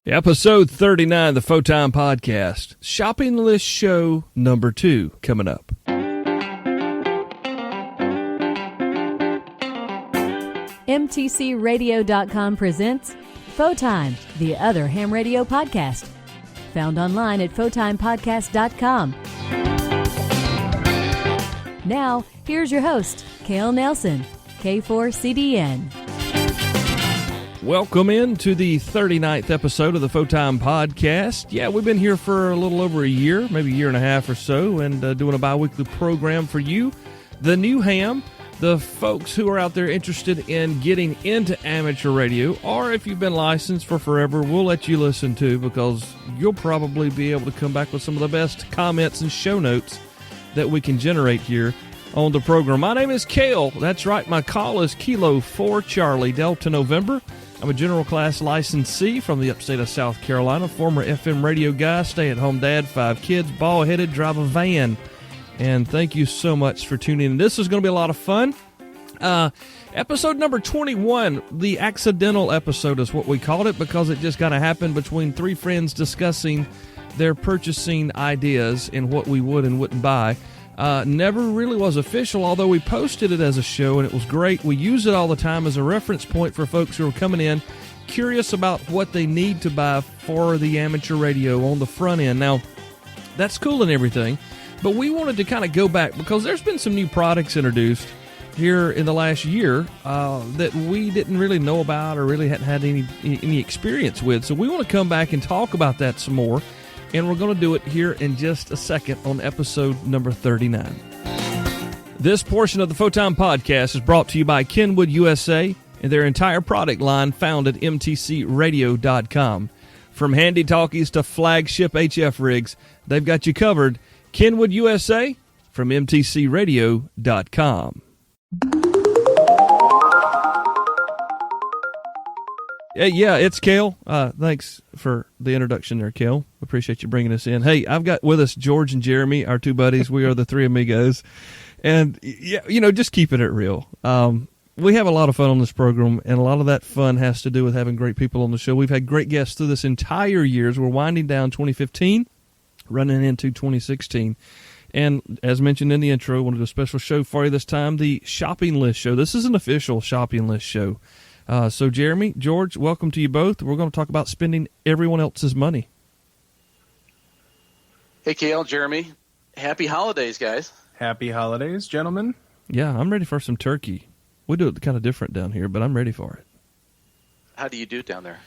Episode 39, the Photime Podcast. Shopping list show number 2 coming up. MTCRadio.com presents Photime, the other ham radio podcast. Found online at PhotimePodcast.com. Now, here's your host, Cale Nelson, K4CDN. Welcome in to the 39th episode of the Photime Podcast. Yeah, we've been here for a little over a year, maybe a year and a half or so, and doing a bi-weekly program for you, the new ham, the folks who are out there interested in getting into amateur radio, or if you've been licensed for forever, we'll let you listen too, because you'll probably be able to come back with some of the best comments and show notes that we can generate here on the program. My name is Cale. That's right, my call is Kilo 4 Charlie Delta November. I'm a general class licensee from the upstate of South Carolina, former FM radio guy, stay-at-home dad, 5 kids, bald-headed, drive a van. And thank you so much for tuning in. This is going to be a lot of fun. Episode number 21, the accidental episode is what we called it, because it just kind of happened between 3 friends discussing their purchasing ideas and what we would and wouldn't buy. Never really was official, although we posted it as a show, and it was great. We use it all the time as a reference point for folks who are coming in, curious about what they need to buy for the amateur radio on the front end. Now, that's cool and everything, but we wanted to kind of go back, because there's been some new products introduced here in the last year that we didn't really know about or really hadn't had any experience with. So we want to come back and talk about that some more. And we're going to do it here in just a second on episode number 39. This portion of the Photime Podcast is brought to you by Kenwood USA and their entire product line found at MTCRadio.com. From handy talkies to flagship HF rigs, they've got you covered. Kenwood USA from MTCRadio.com. Yeah, it's Cale. Thanks for the introduction there, Cale. Appreciate you bringing us in. Hey, I've got with us George and Jeremy, our 2 buddies. We are the 3 amigos. And, yeah, just keeping it real. We have a lot of fun on this program, and a lot of that fun has to do with having great people on the show. We've had great guests through this entire year as we're winding down 2015, running into 2016. And as mentioned in the intro, I want to do a special show for you this time, the Shopping List Show. This is an official Shopping List Show. So, Jeremy, George, welcome to you both. We're going to talk about spending everyone else's money. Hey, Cale, Jeremy. Happy holidays, guys. Happy holidays, gentlemen. Yeah, I'm ready for some turkey. We do it kind of different down here, but I'm ready for it. How do you do it down there?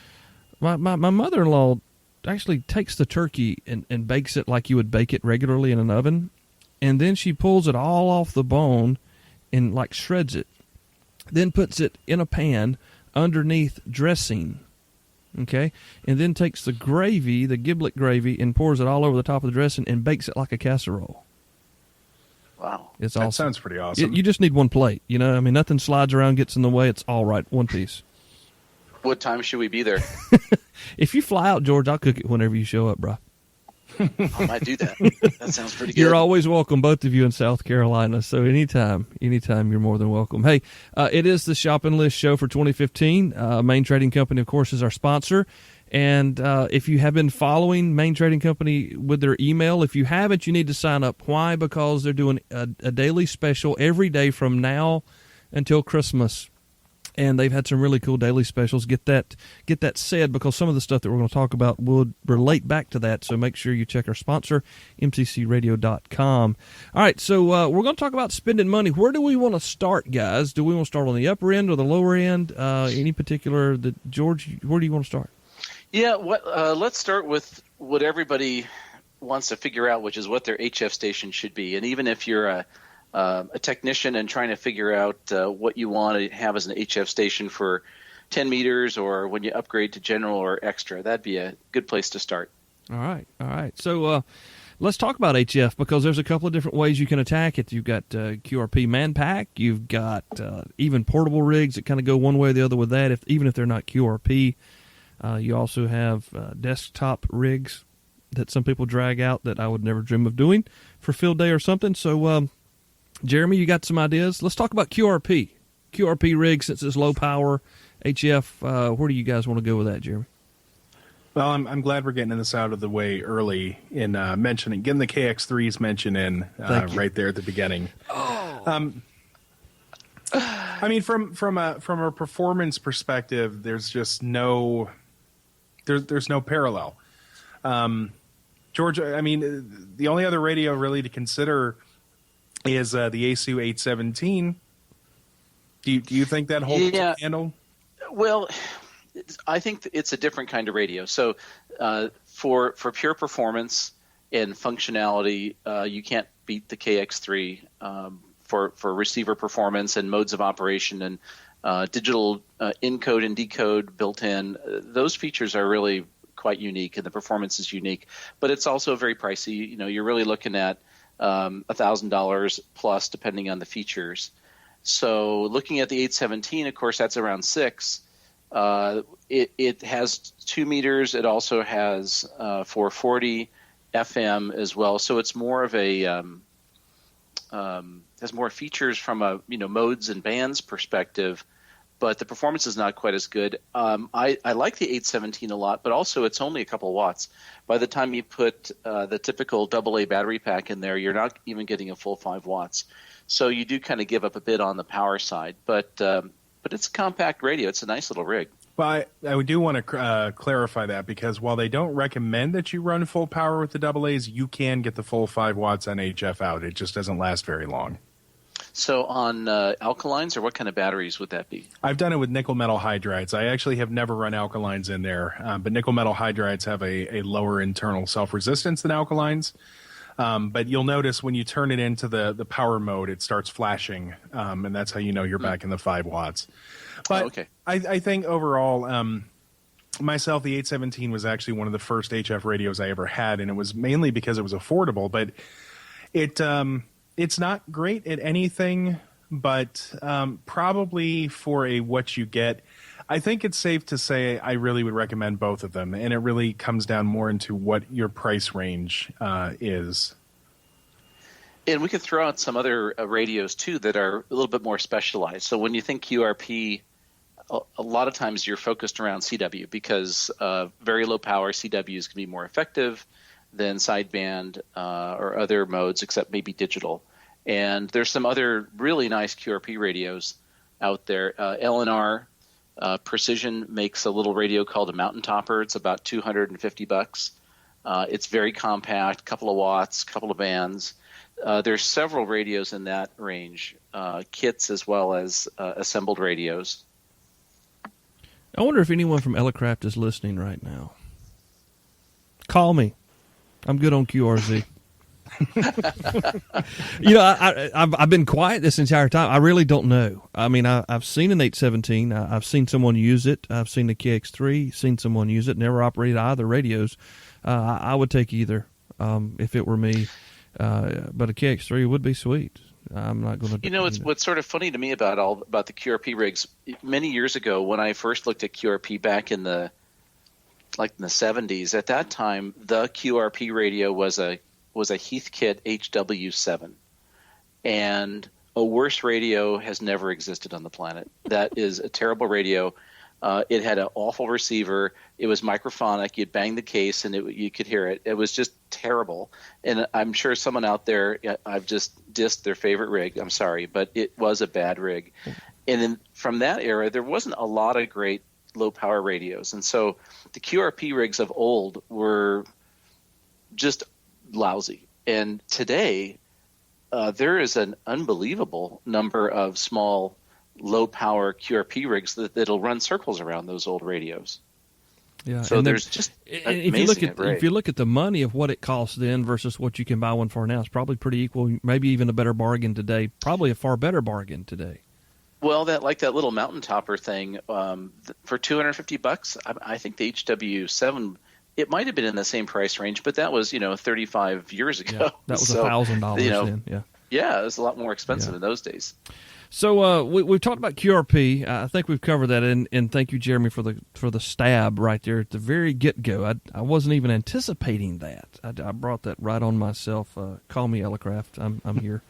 My mother-in-law actually takes the turkey and bakes it like you would bake it regularly in an oven, and then she pulls it all off the bone and, like, shreds it. Then puts it in a pan underneath dressing, okay? And then takes the gravy, the giblet gravy, and pours it all over the top of the dressing and bakes it like a casserole. Wow. It's that awesome. Sounds pretty awesome. You just need one plate, I mean, nothing slides around, gets in the way. It's all right, one piece. What time should we be there? If you fly out, George, I'll cook it whenever you show up, bro. I might do that. That sounds pretty good. You're always welcome, both of you in South Carolina, so anytime you're more than welcome. Hey, it is the Shopping List Show for 2015. Main Trading Company, of course, is our sponsor, and if you have been following Main Trading Company with their email, if you haven't, you need to sign up. Why? Because they're doing a daily special every day from now until Christmas. And they've had some really cool daily specials. Get that said, because some of the stuff that we're going to talk about would relate back to that. So make sure you check our sponsor, MTCRadio.com. All right, so we're going to talk about spending money. Where do we want to start, guys? Do we want to start on the upper end or the lower end? Any particular? George, where do you want to start? Yeah, let's start with what everybody wants to figure out, which is what their HF station should be. And even if you're a technician and trying to figure out what you want to have as an HF station for 10 meters or when you upgrade to general or extra, that'd be a good place to start. All right. So let's talk about HF, because there's a couple of different ways you can attack it. You've got QRP man-pack. You've got even portable rigs that kind of go one way or the other with that, even if they're not QRP. You also have desktop rigs that some people drag out that I would never dream of doing for field day or something. So, Jeremy, you got some ideas? Let's talk about QRP. QRP rigs, since it's low power, HF. Where do you guys want to go with that, Jeremy? Well, I'm glad we're getting this out of the way early in getting the KX3's mention in right there at the beginning. Oh. I mean, from a performance perspective, there's just no parallel. George, I mean, the only other radio really to consider is the ASU 817. Do you think that holds a candle? Well, I think it's a different kind of radio. So for pure performance and functionality, you can't beat the KX3 for receiver performance and modes of operation and digital encode and decode built in. Those features are really quite unique, and the performance is unique. But it's also very pricey. You're really looking at $1,000 plus, depending on the features. So looking at the 817, of course, that's around $6,000. It has 2 meters. It also has 440 FM as well. So it's more of a has more features from a modes and bands perspective, but the performance is not quite as good. I like the 817 a lot, but also it's only a couple of watts. By the time you put the typical AA battery pack in there, you're not even getting a full 5 watts. So you do kind of give up a bit on the power side, but it's a compact radio. It's a nice little rig. Well, I do want to clarify that, because while they don't recommend that you run full power with the AA's, you can get the full 5 watts on HF out. It just doesn't last very long. So on alkalines, or what kind of batteries would that be? I've done it with nickel metal hydrides. I actually have never run alkalines in there, but nickel metal hydrides have a lower internal self-resistance than alkalines. But you'll notice when you turn it into the power mode, it starts flashing, and that's how you know you're back in the 5 watts. But okay. I think overall, myself, the 817 was actually one of the first HF radios I ever had, and it was mainly because it was affordable. But it's not great at anything, but probably for what you get, I think it's safe to say I really would recommend both of them, and it really comes down more into what your price range is. And we could throw out some other radios, too, that are a little bit more specialized. So when you think QRP, a lot of times you're focused around CW, because very low power CWs can be more effective than sideband or other modes, except maybe digital. And there's some other really nice QRP radios out there. LNR Precision makes a little radio called a Mountain Topper. It's about $250. It's very compact, couple of watts, couple of bands. There's several radios in that range, kits as well as assembled radios. I wonder if anyone from Elecraft is listening right now. Call me. I'm good on QRZ. I've been quiet this entire time. I really don't know. I mean, I've seen an 817. I've seen someone use it. I've seen the KX3, seen someone use it. Never operated either radios. I would take either if it were me. But a KX3 would be sweet. I'm not going to. What's sort of funny to me about the QRP rigs. Many years ago, when I first looked at QRP back in the 70s, at that time the QRP radio was a Heathkit HW7, and a worse radio has never existed on the planet. That is a terrible radio. It had an awful receiver. It was microphonic. You'd bang the case and you could hear it. It was just terrible. And I'm sure someone out there, I've just dissed their favorite rig. I'm sorry, but it was a bad rig. And then from that era, there wasn't a lot of great low power radios. And so the QRP rigs of old were just lousy. And today, there is an unbelievable number of small low power QRP rigs that'll run circles around those old radios. Yeah. So there's just if you look at the money of what it costs then versus what you can buy one for now, it's probably pretty equal, maybe even a better bargain today. Probably a far better bargain today. Well, that little Mountain Topper thing for $250, I think the HW7, it might have been in the same price range, but that was 35 years ago. Yeah, that was $1,000 then. Yeah. Yeah, it was a lot more expensive in those days. So we've talked about QRP. I think we've covered that, and thank you, Jeremy, for the stab right there at the very get-go. I wasn't even anticipating that. I brought that right on myself. Call me Elecraft. I'm here.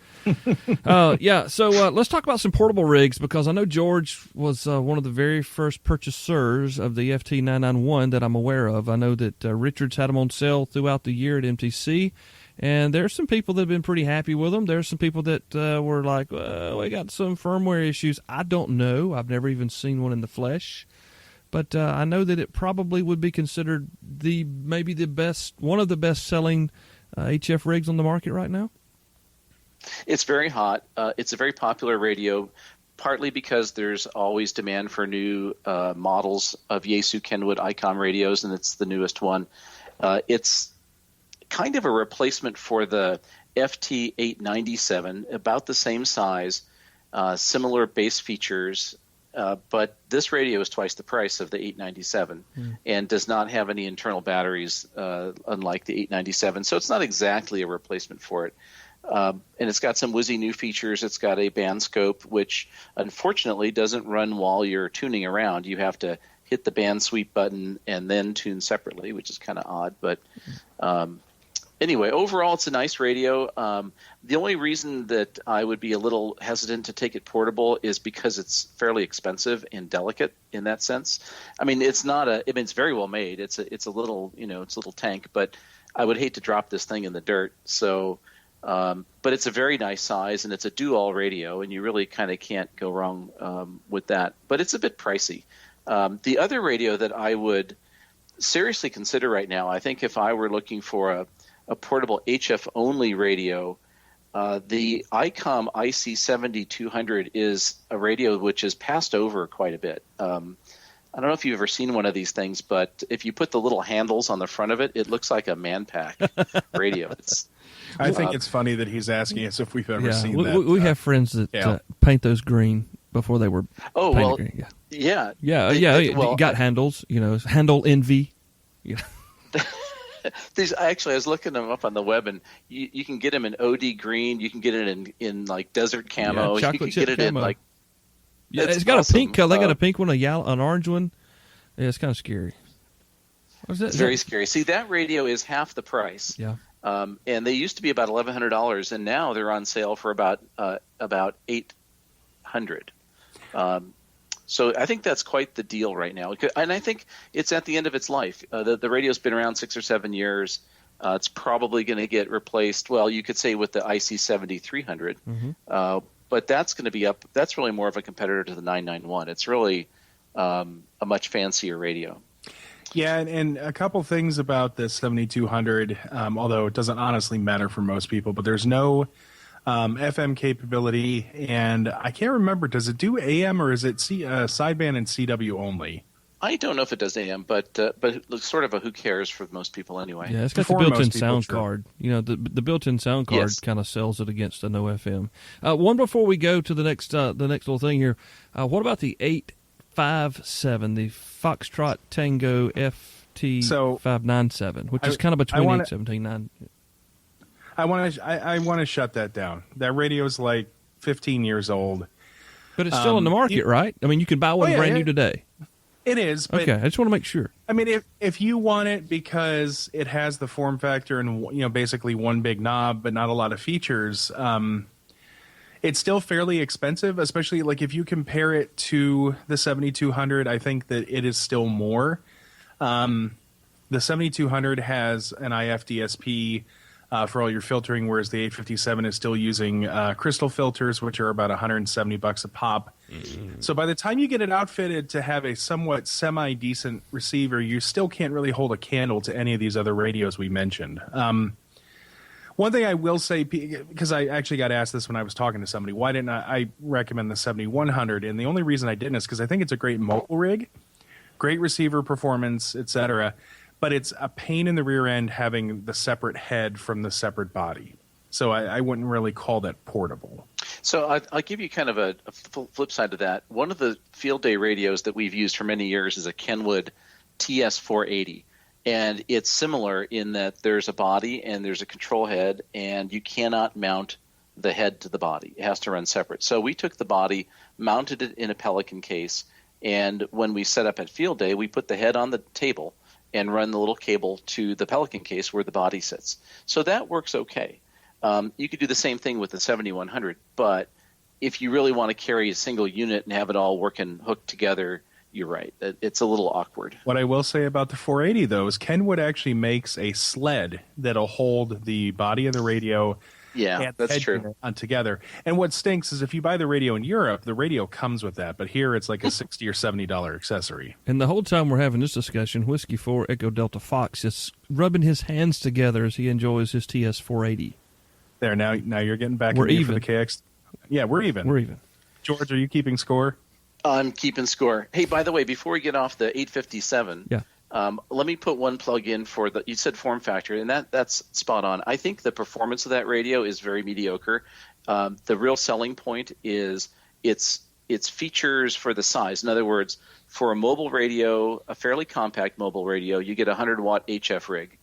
So let's talk about some portable rigs, because I know George was one of the very first purchasers of the FT991 that I'm aware of. I know that Richard's had them on sale throughout the year at MTC. And there's some people that have been pretty happy with them. There's some people that were like, well, we got some firmware issues. I don't know. I've never even seen one in the flesh. But I know that it probably would be considered one of the best-selling HF rigs on the market right now. It's very hot. It's a very popular radio, partly because there's always demand for new models of Yaesu Kenwood ICOM radios, and it's the newest one. It's kind of a replacement for the FT897, about the same size, similar base features, but this radio is twice the price of the 897 and does not have any internal batteries, unlike the 897. So it's not exactly a replacement for it. And it's got some whizzy new features. It's got a band scope, which unfortunately doesn't run while you're tuning around. You have to hit the band sweep button and then tune separately, which is kind of odd. But anyway, overall, it's a nice radio. The only reason that I would be a little hesitant to take it portable is because it's fairly expensive and delicate in that sense. I mean, it's very well made. It's a little, it's a little tank, but I would hate to drop this thing in the dirt. So, but it's a very nice size, and it's a do-all radio, and you really kind of can't go wrong with that. But it's a bit pricey. The other radio that I would seriously consider right now, I think if I were looking for a portable HF-only radio, the ICOM IC7200 is a radio which is passed over quite a bit. I don't know if you've ever seen one of these things, but if you put the little handles on the front of it, it looks like a Manpack radio. I think it's funny that he's asking us if we've ever seen that. We have friends that paint those green before they were painted green. Yeah. You got handles, handle envy. These actually, I was looking them up on the web, and you can get them in OD green. You can get it in like desert camo. Yeah, you can get it in like. Yeah, it's got awesome. A pink color. They got a pink one, an orange one. Yeah, it's kind of scary. It's very scary. See, that radio is half the price. Yeah. And they used to be about $1,100, and now they're on sale for about $800. So I think that's quite the deal right now, and I think it's at the end of its life. The radio's been around 6 or 7 years. It's probably going to get replaced. Well, you could say with the IC7300, but that's going to be up. That's really more of a competitor to the 991. It's really a much fancier radio. Yeah, and a couple things about the 7200, although it doesn't honestly matter for most people, but there's no FM capability, and I can't remember, does it do AM or is it sideband and CW only? I don't know if it does AM, but it's sort of a who cares for most people anyway. Yeah, it's got the built-in sound card. The built-in sound card kind of sells it against a no FM. One before we go to the next little thing here, what about the 857, the Foxtrot Tango FT597, which is kind of between 817 I want to shut that down. That radio is like 15 years old. But it's still in the market, right? I mean, you can buy one brand new today. It is. But, okay, I just want to make sure. I mean, if you want it because it has the form factor and basically one big knob but not a lot of features, it's still fairly expensive, especially like if you compare it to the 7200. I think that it is still more. The 7200 has an IFDSP for all your filtering, whereas the 857 is still using crystal filters, which are about $170 a pop. Mm-hmm. So by the time you get it outfitted to have a somewhat semi-decent receiver, you still can't really hold a candle to any of these other radios we mentioned. One thing I will say, because I actually got asked this when I was talking to somebody, why didn't I recommend the 7100? And the only reason I didn't is because I think it's a great mobile rig, great receiver performance, etc., but it's a pain in the rear end having the separate head from the separate body. So I wouldn't really call that portable. So I'll give you kind of a flip side to that. One of the field day radios that we've used for many years is a Kenwood TS480. And it's similar in that there's a body and there's a control head, and you cannot mount the head to the body. It has to run separate. So we took the body, mounted it in a Pelican case, and when we set up at field day, we put the head on the table and run the little cable to the Pelican case where the body sits. So that works okay. You could do the same thing with the 7100, but if you really want to carry a single unit and have it all working hooked together, you're right. It's a little awkward. What I will say about the 480, though, is Kenwood actually makes a sled that'll hold the body of the radio and that's true. On together. And what stinks is if you buy the radio in Europe, the radio comes with that. But here it's like a $60 or $70 accessory. And the whole time we're having this discussion, Whiskey 4 Echo Delta Fox is rubbing his hands together as he enjoys his TS 480. There, now you're getting back we're in even. For the KX. Yeah, we're even. We're even. George, are you keeping score? I'm keeping score. Hey, by the way, before we get off the 857, let me put one plug in for you said form factor, and that's spot on. I think the performance of that radio is very mediocre. The real selling point is its features for the size. In other words, for a mobile radio, a fairly compact mobile radio, you get a 100-watt HF rig.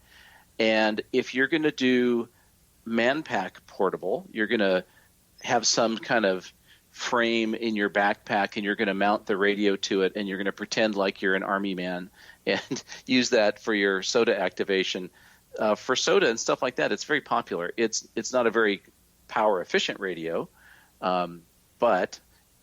And if you're going to do Manpack portable, you're going to have some kind of frame in your backpack and you're going to mount the radio to it and you're going to pretend like you're an army man and use that for your SOTA activation. For SOTA and stuff like that, it's very popular. It's not a very power efficient radio, but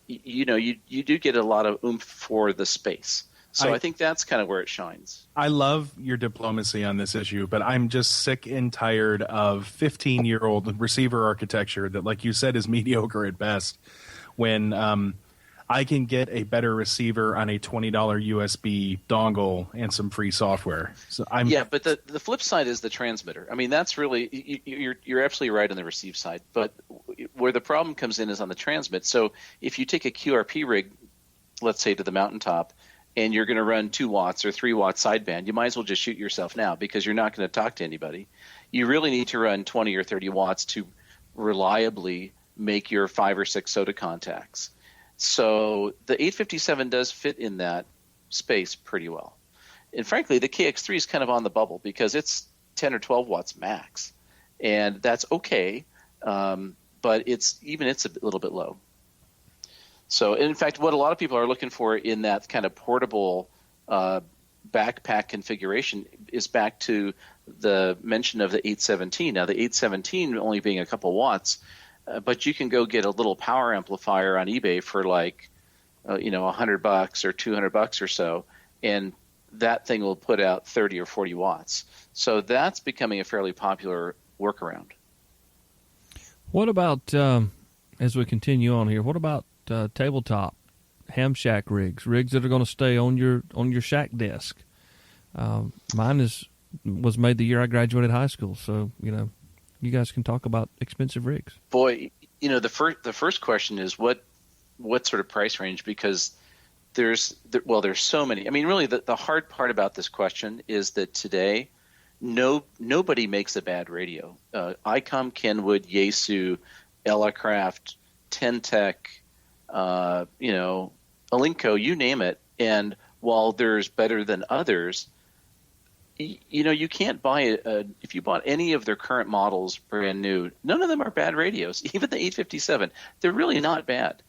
you do get a lot of oomph for the space. So I think that's kind of where it shines. I love your diplomacy on this issue, but I'm just sick and tired of 15-year-old receiver architecture that, like you said, is mediocre at best. When I can get a better receiver on a $20 USB dongle and some free software. So but the flip side is the transmitter. I mean, that's really you're absolutely right on the receive side, but where the problem comes in is on the transmit. So if you take a QRP rig, let's say to the mountaintop, and you're going to run 2 watts or 3 watt sideband, you might as well just shoot yourself now because you're not going to talk to anybody. You really need to run 20 or 30 watts to reliably make your 5 or 6 SOTA contacts. So the 857 does fit in that space pretty well. And frankly, the KX3 is kind of on the bubble because it's 10 or 12 watts max. And that's okay, but it's a little bit low. So, in fact, what a lot of people are looking for in that kind of portable backpack configuration is back to the mention of the 817. Now, the 817 only being a couple watts, but you can go get a little power amplifier on eBay for like, $100 or $200 or so, and that thing will put out 30 or 40 watts. So that's becoming a fairly popular workaround. What about, as we continue on here, what about tabletop ham shack rigs that are going to stay on your shack desk? Mine was made the year I graduated high school, so you guys can talk about expensive rigs. Boy, the first question is what sort of price range, because there's so many. I mean, really the hard part about this question is that today nobody makes a bad radio. ICOM, Kenwood, Yaesu, Elecraft, Ten-Tec, Alinco, you name it. And while there's better than others, you can't buy if you bought any of their current models brand new, none of them are bad radios. Even the 857, they're really not bad.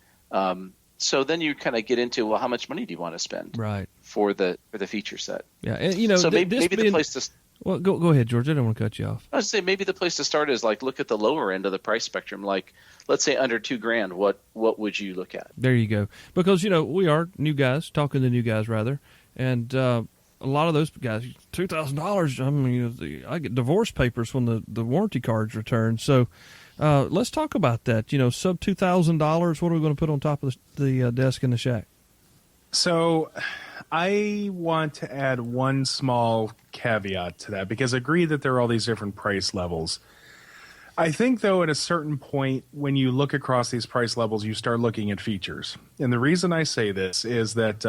So then you kind of get into, well, how much money do you want to spend for the feature set? Yeah, and so maybe the place to. Well, go ahead, George. I don't want to cut you off. I would say maybe the place to start is like look at the lower end of the price spectrum. Like, let's say under $2,000, what would you look at? There you go. Because we are new guys, talking to new guys rather, and a lot of those guys, $2,000. I mean, I get divorce papers when the warranty card's returned. So let's talk about that. Sub $2,000. What are we going to put on top of the desk in the shack? So I want to add one small caveat to that, because I agree that there are all these different price levels. I think, though, at a certain point, when you look across these price levels, you start looking at features. And the reason I say this is that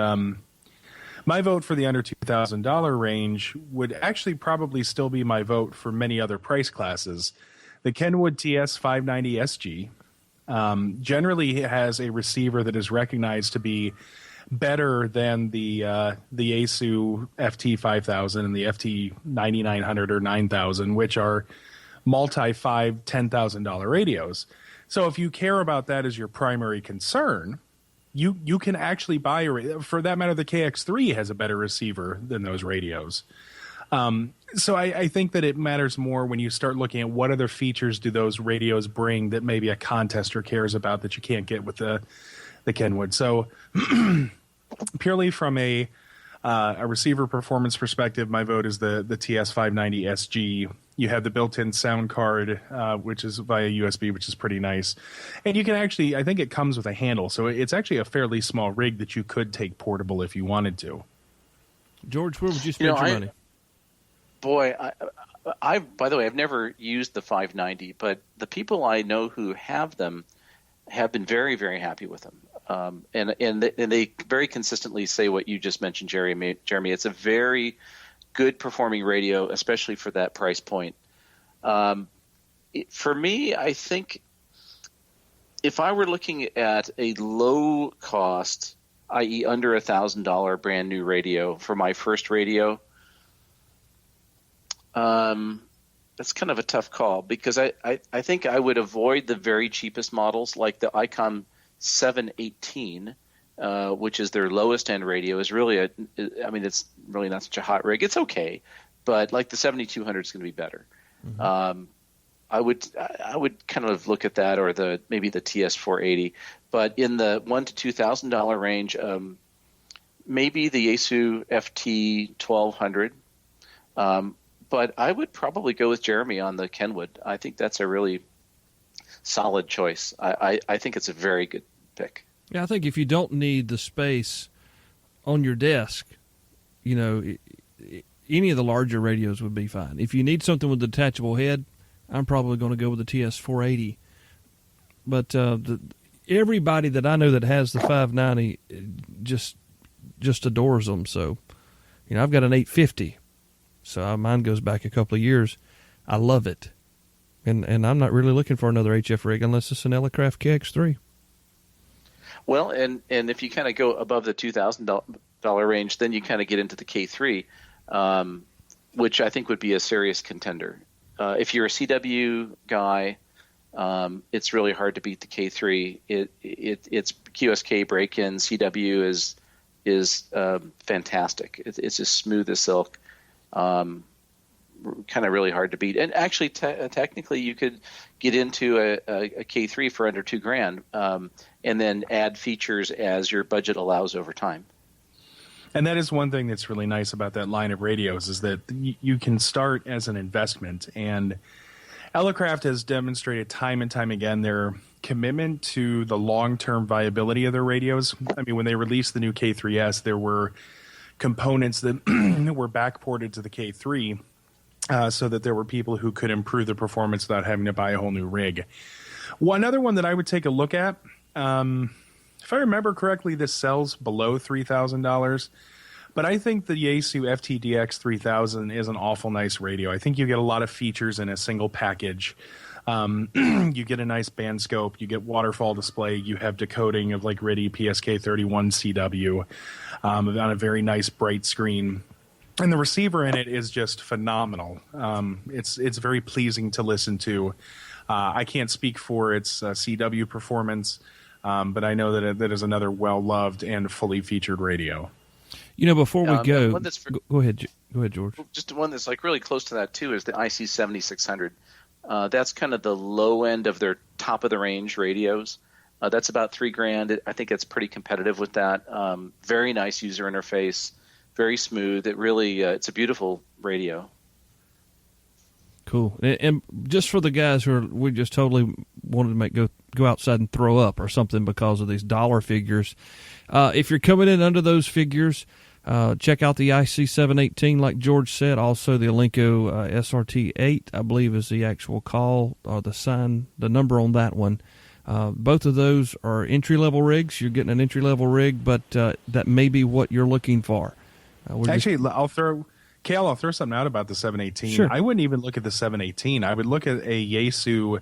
my vote for the under $2,000 range would actually probably still be my vote for many other price classes. The Kenwood TS590 SG generally has a receiver that is recognized to be better than the Yaesu FT5000 and the FT9900 or 9000, which are multi-$5,000, $10,000 radios. So if you care about that as your primary concern, you can actually buy for that matter, the KX3 has a better receiver than those radios. So I think that it matters more when you start looking at what other features do those radios bring that maybe a contester cares about that you can't get with the Kenwood. So purely from a receiver performance perspective, my vote is the TS590 SG. You have the built-in sound card, which is via USB, which is pretty nice. And you can actually, I think it comes with a handle. So it's actually a fairly small rig that you could take portable if you wanted to. George, where would you spend your money? Boy, I by the way, I've never used the 590, but the people I know who have them have been very, very happy with them. And they very consistently say what you just mentioned, Jeremy. It's a very good performing radio, especially for that price point. For me, I think if I were looking at a low cost, i.e. under $1,000 brand new radio for my first radio, that's kind of a tough call because I think I would avoid the very cheapest models like the ICOM 718, which is their lowest end radio. Is really it's really not such a hot rig. It's okay, but like the 7200 is going to be better. Mm-hmm. I would kind of look at that, or maybe the TS480, but in the $1,000 to $2,000 range, maybe the Yaesu FT 1200. But I would probably go with Jeremy on the Kenwood. I think that's a really solid choice. I think it's a very good pick. Yeah, I think if you don't need the space on your desk, any of the larger radios would be fine. If you need something with a detachable head, I'm probably going to go with the TS480. But everybody that I know that has the 590 just adores them. So, I've got an 850. So mine goes back a couple of years. I love it. And I'm not really looking for another HF rig unless it's an Elecraft KX3. Well, and if you kind of go above the $2,000 range, then you kind of get into the K3, which I think would be a serious contender. If you're a CW guy, it's really hard to beat the K3. It's QSK break-in. CW is fantastic. It's as smooth as silk. Kind of really hard to beat, and actually, technically, you could get into a K3 for under $2,000, and then add features as your budget allows over time. And that is one thing that's really nice about that line of radios is that you can start as an investment. And Elecraft has demonstrated time and time again their commitment to the long-term viability of their radios. I mean, when they released the new K3S, there were components that were backported to the K3 so that there were people who could improve the performance without having to buy a whole new rig. One other one that I would take a look at, if I remember correctly, this sells below $3,000, but I think the Yaesu FTDX 3000 is an awful nice radio. I think you get a lot of features in a single package. You get a nice band scope, you get waterfall display, you have decoding of like RTTY PSK31 CW on a very nice bright screen. And the receiver in it is just phenomenal. It's very pleasing to listen to. I can't speak for its CW performance, but I know that that is another well-loved and fully featured radio. Before we go ahead, George. Just one that's like really close to that too is the IC 7600. That's kind of the low end of their top of the range radios. That's about $3,000. I think it's pretty competitive with that. Very nice user interface, very smooth. It really, it's a beautiful radio. Cool. And just for the guys we just totally wanted to go outside and throw up or something because of these dollar figures. If you're coming in under those figures, check out the IC718, like George said. Also, the Alinco SRT8, I believe, is the actual call or the number on that one. Both of those are entry-level rigs. You're getting an entry-level rig, but that may be what you're looking for. Actually, I'll throw something out about the 718. Sure. I wouldn't even look at the 718. I would look at a Yaesu,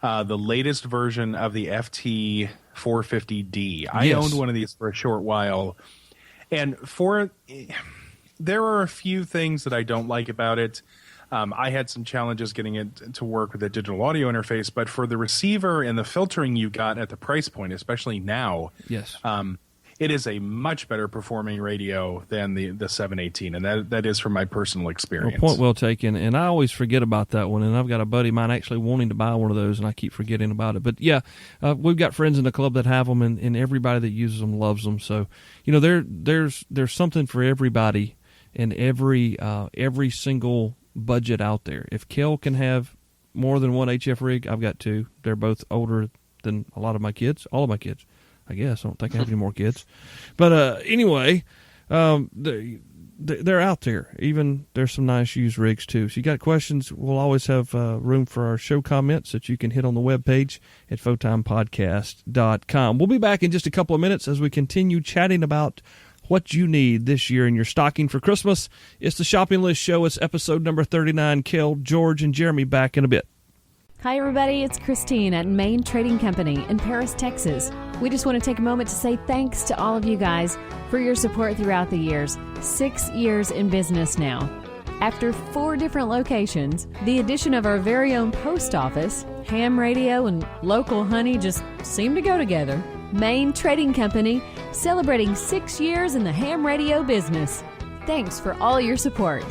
the latest version of the FT450D. I owned one of these for a short while. And there are a few things that I don't like about it. I had some challenges getting it to work with the digital audio interface, but for the receiver and the filtering you got at the price point, especially now, yes, it is a much better performing radio than the 718, and that is from my personal experience. Well, point well taken, and I always forget about that one, and I've got a buddy of mine actually wanting to buy one of those, and I keep forgetting about it. But yeah, we've got friends in the club that have them, and everybody that uses them loves them. So, there's something for everybody in every single budget out there. If Kel can have more than one HF rig, I've got two. They're both older than a lot of my kids, all of my kids. I guess I don't think I have any more kids, but anyway, they're out there. Even there's some nice used rigs too. So you got questions? We'll always have room for our show comments that you can hit on the webpage at photimepodcast.com. We'll be back in just a couple of minutes as we continue chatting about what you need this year in your stocking for Christmas. It's the Shopping List Show. It's episode number 39. Kel, George, and Jeremy back in a bit. Hi, everybody. It's Christine at Main Trading Company in Paris, Texas. We just want to take a moment to say thanks to all of you guys for your support throughout the years. 6 years in business now. After 4 different locations, the addition of our very own post office, ham radio, and local honey just seem to go together. Main Trading Company, celebrating 6 years in the ham radio business. Thanks for all your support.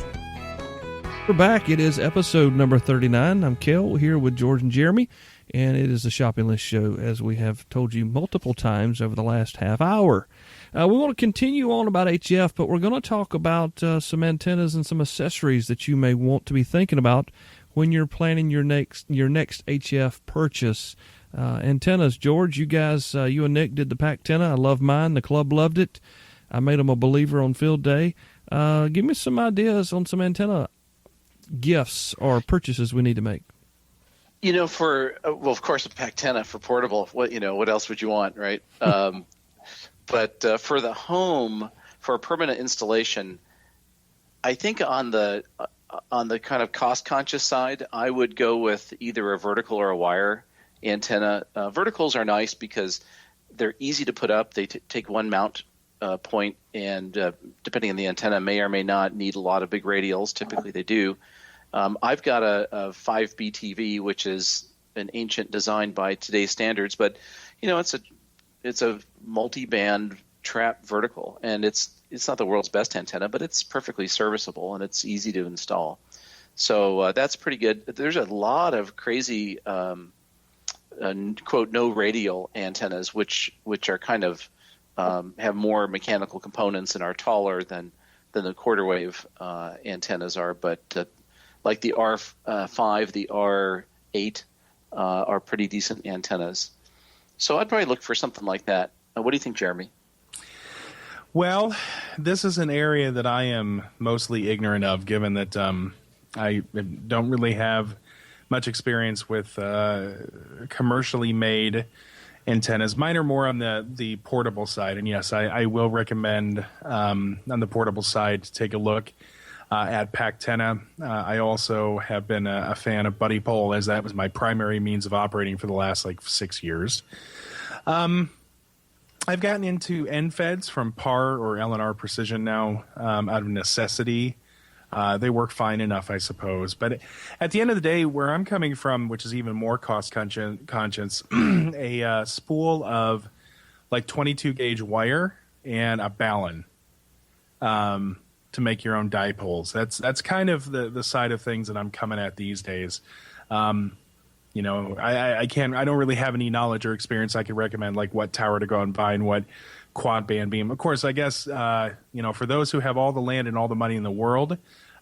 We're back. It is episode number 39. I'm Kel here with George and Jeremy, and it is the Shopping List Show, as we have told you multiple times over the last half hour. We want to continue on about HF, but we're going to talk about some antennas and some accessories that you may want to be thinking about when you're planning your next HF purchase. Antennas, George, you guys, you and Nick did the Pactenna. I love mine. The club loved it. I made them a believer on field day. Give me some ideas on some antenna gifts or purchases we need to make. Of course, a Pactenna for portable. What else would you want, right? But for the home, for a permanent installation, I think on the kind of cost-conscious side, I would go with either a vertical or a wire antenna. Verticals are nice because they're easy to put up. They take one mount point, and depending on the antenna, may or may not need a lot of big radials. Typically, they do. I've got a 5B TV, which is an ancient design by today's standards, but it's a multi-band trap vertical, and it's not the world's best antenna, but it's perfectly serviceable and it's easy to install. So that's pretty good. There's a lot of crazy quote no radial antennas, which are kind of have more mechanical components and are taller than the quarter wave antennas are, but like the R5, the R8 are pretty decent antennas. So I'd probably look for something like that. What do you think, Jeremy? Well, this is an area that I am mostly ignorant of, given that I don't really have much experience with commercially made antennas. Mine are more on the portable side, and yes, I will recommend on the portable side to take a look at Pactenna. I also have been a fan of Buddy Pole, as that was my primary means of operating for the last 6 years. I've gotten into NFEDs from PAR or LNR Precision now out of necessity. They work fine enough, I suppose. But at the end of the day, where I'm coming from, which is even more cost-conscious, a spool of 22-gauge wire and a balun to make your own dipoles. That's kind of the side of things that I'm coming at these days. I don't really have any knowledge or experience I can recommend, what tower to go and buy and what quad band beam. Of course, I guess, for those who have all the land and all the money in the world,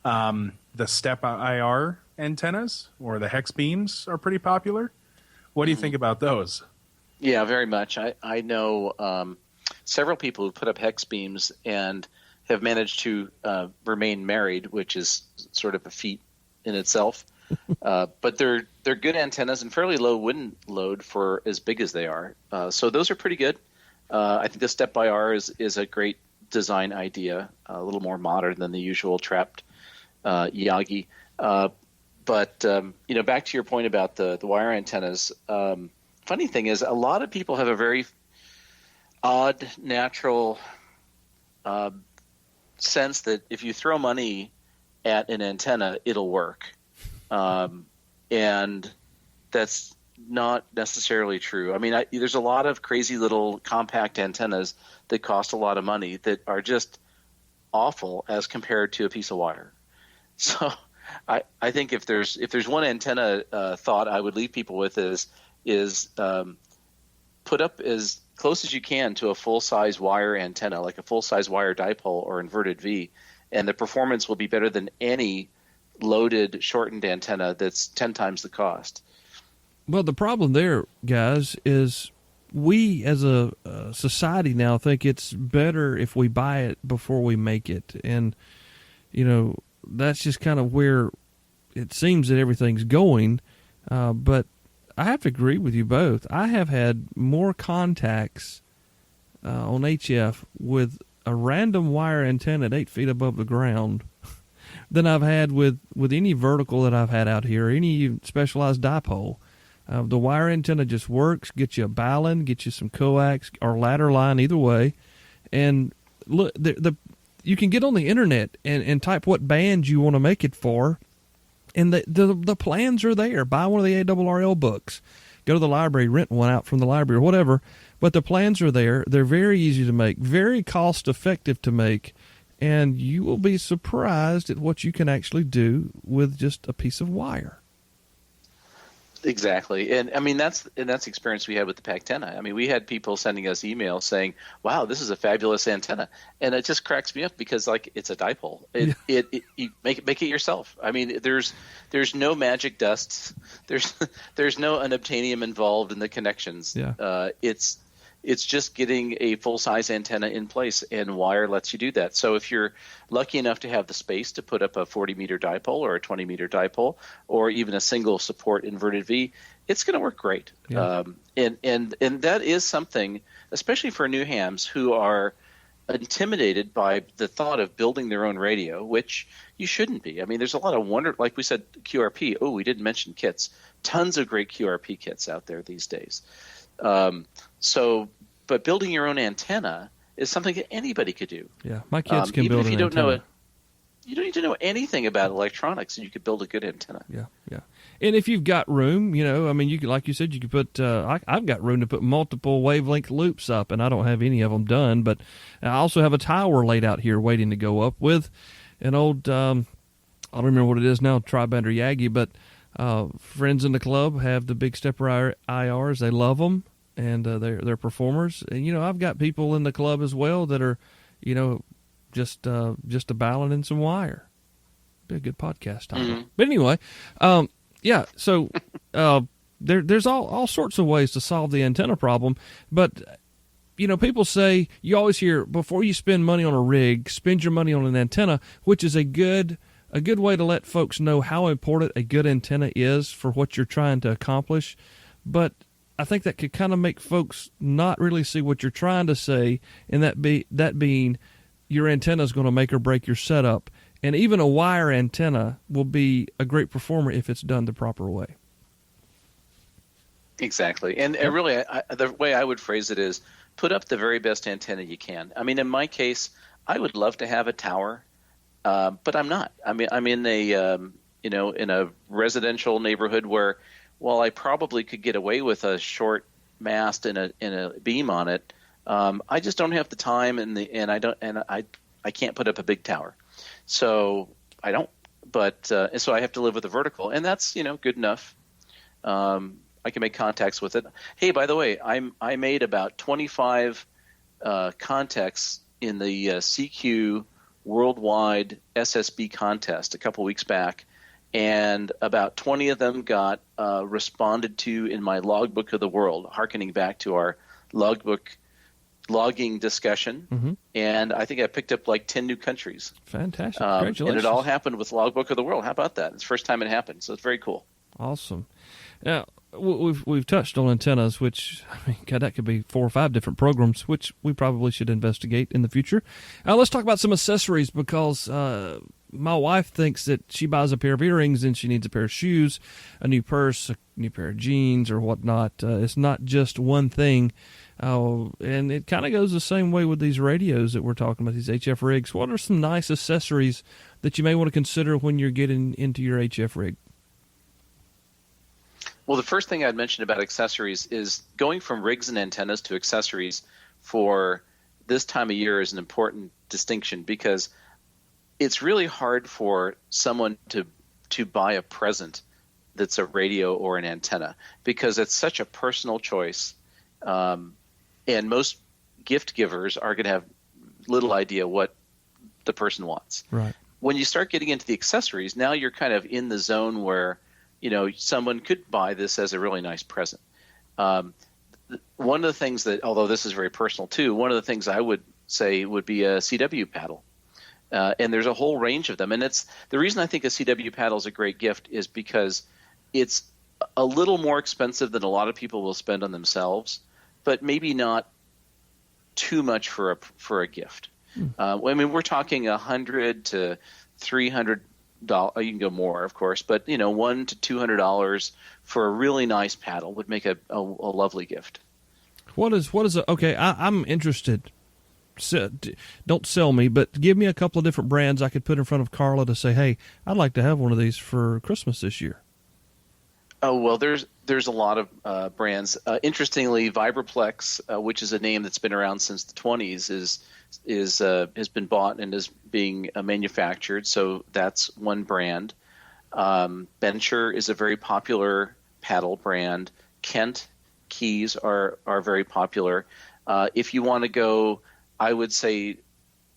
the step IR antennas or the hex beams are pretty popular. What do you think about those? Yeah, very much. I know several people who put up hex beams and have managed to remain married, which is sort of a feat in itself. But they're good antennas and fairly low wind load for as big as they are. So those are pretty good. I think the step IR is a great design idea, a little more modern than the usual trapped Yagi. But back to your point about the wire antennas. Funny thing is, a lot of people have a very odd, natural sense that if you throw money at an antenna, it'll work. And that's not necessarily true. I mean, there's a lot of crazy little compact antennas that cost a lot of money that are just awful as compared to a piece of wire. So I think if there's one antenna thought I would leave people with is put up as close as you can to a full-size wire antenna, like a full-size wire dipole or inverted V, and the performance will be better than any loaded shortened antenna that's 10 times the cost. Well, the problem there, guys, is we as a society now think it's better if we buy it before we make it. And, that's just kind of where it seems that everything's going. But I have to agree with you both. I have had more contacts on HF with a random wire antenna at 8 feet above the ground than I've had with any vertical that I've had out here, any specialized dipole. The wire antenna just works, gets you a balun, gets you some coax or ladder line, either way. And look, you can get on the internet and type what band you want to make it for, and the plans are there. Buy one of the ARRL books. Go to the library, rent one out from the library or whatever. But the plans are there. They're very easy to make, very cost-effective to make, and you will be surprised at what you can actually do with just a piece of wire. Exactly. And I mean, that's the experience we had with the PAC-10. I mean, we had people sending us emails saying, wow, this is a fabulous antenna. And it just cracks me up because it's a dipole. You make it yourself. I mean, there's no magic dust. There's no unobtainium involved in the connections. Yeah. It's just getting a full-size antenna in place, and wire lets you do that. So if you're lucky enough to have the space to put up a 40-meter dipole or a 20-meter dipole or even a single support inverted V, it's going to work great. Yeah. And that is something, especially for new hams who are intimidated by the thought of building their own radio, which you shouldn't be. I mean, there's a lot of like we said, QRP. Oh, we didn't mention kits. Tons of great QRP kits out there these days. But building your own antenna is something that anybody could do. Yeah, my kids can build an antenna. Even if you don't know it, you don't need to know anything about electronics, and you could build a good antenna. Yeah. And if you've got room, I mean, you could, like you said, you could put. I've got room to put multiple wavelength loops up, and I don't have any of them done. But I also have a tower laid out here waiting to go up with an old. I don't remember what it is now, Tri-Band or Yagi, but friends in the club have the big stepper IRs. They love them. And they're performers, and I've got people in the club as well that are, just a balun and some wire. Be a good podcast title. Mm-hmm. But anyway, yeah. So there's all sorts of ways to solve the antenna problem. But people say, you always hear, before you spend money on a rig, spend your money on an antenna, which is a good way to let folks know how important a good antenna is for what you're trying to accomplish. But I think that could kind of make folks not really see what you're trying to say, and that being your antenna is going to make or break your setup. And even a wire antenna will be a great performer if it's done the proper way. Exactly. And really, the way I would phrase it is put up the very best antenna you can. I mean, in my case, I would love to have a tower, but I'm not. I mean, I'm in in a residential neighborhood where, while I probably could get away with a short mast and a beam on it, I just don't have the time I can't put up a big tower. So I don't. But so I have to live with a vertical, and that's good enough. I can make contacts with it. Hey, by the way, I made about 25 contacts in the CQ Worldwide SSB contest a couple weeks back. And about 20 of them got responded to in my logbook of the world, hearkening back to our logging discussion. Mm-hmm. And I think I picked up like 10 new countries. Fantastic. Congratulations. And it all happened with logbook of the world. How about that? It's the first time it happened, so it's very cool. Awesome. Now, we've touched on antennas, which, I mean, God, that could be 4 or 5 different programs, which we probably should investigate in the future. Let's talk about some accessories, because my wife thinks that she buys a pair of earrings and she needs a pair of shoes, a new purse, a new pair of jeans or whatnot. It's not just one thing. And it kind of goes the same way with these radios that we're talking about, these HF rigs. What are some nice accessories that you may want to consider when you're getting into your HF rig? Well, the first thing I'd mention about accessories is going from rigs and antennas to accessories for this time of year is an important distinction, because it's really hard for someone to buy a present that's a radio or an antenna, because it's such a personal choice. And most gift givers are going to have little idea what the person wants. Right. When you start getting into the accessories, now you're kind of in the zone where, someone could buy this as a really nice present. One of the things that, although this is very personal too, one of the things I would say would be a CW paddle. And there's a whole range of them. And it's the reason I think a CW paddle is a great gift is because it's a little more expensive than a lot of people will spend on themselves, but maybe not too much for a gift. We're talking $100 to $300. You can go more, of course, but $100 to $200 for a really nice paddle would make a lovely gift. What is okay? I'm interested. Don't sell me, but give me a couple of different brands I could put in front of Carla to say, hey, I'd like to have one of these for Christmas this year. Oh, well, there's a lot of brands. Interestingly, Vibraplex, which is a name that's been around since the 20s, has been bought and is being manufactured. So that's one brand. Bencher is a very popular paddle brand. Kent keys are very popular. If you want to go, I would say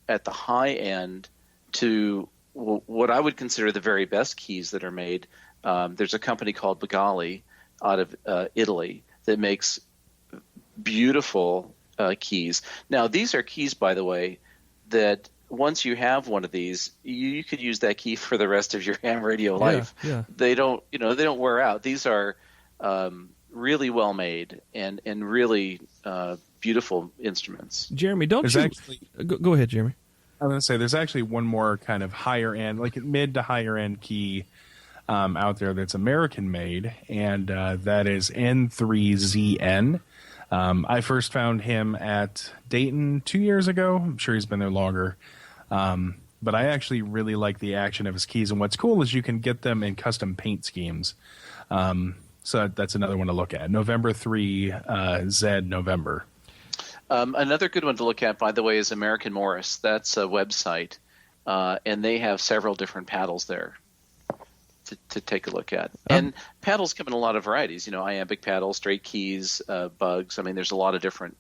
at the high end to what I would consider the very best keys that are made. There's a company called Bagali out of Italy that makes beautiful keys. Now, these are keys, by the way, that once you have one of these, you could use that key for the rest of your ham radio life. Yeah. They don't wear out. These are really well made and really beautiful instruments. Jeremy, go ahead, Jeremy. I was going to say there's actually one more kind of higher end, like mid to higher end key out there that's American made, and that is N3ZN. I first found him at Dayton 2 years ago. I'm sure he's been there longer. But I actually really like the action of his keys. And what's cool is you can get them in custom paint schemes. So that's another one to look at. November 3, Z November. Another good one to look at, by the way, is American Morris. That's a website. And they have several different paddles there to take a look at. And paddles come in a lot of varieties, iambic paddle, straight keys, bugs. I mean, there's a lot of different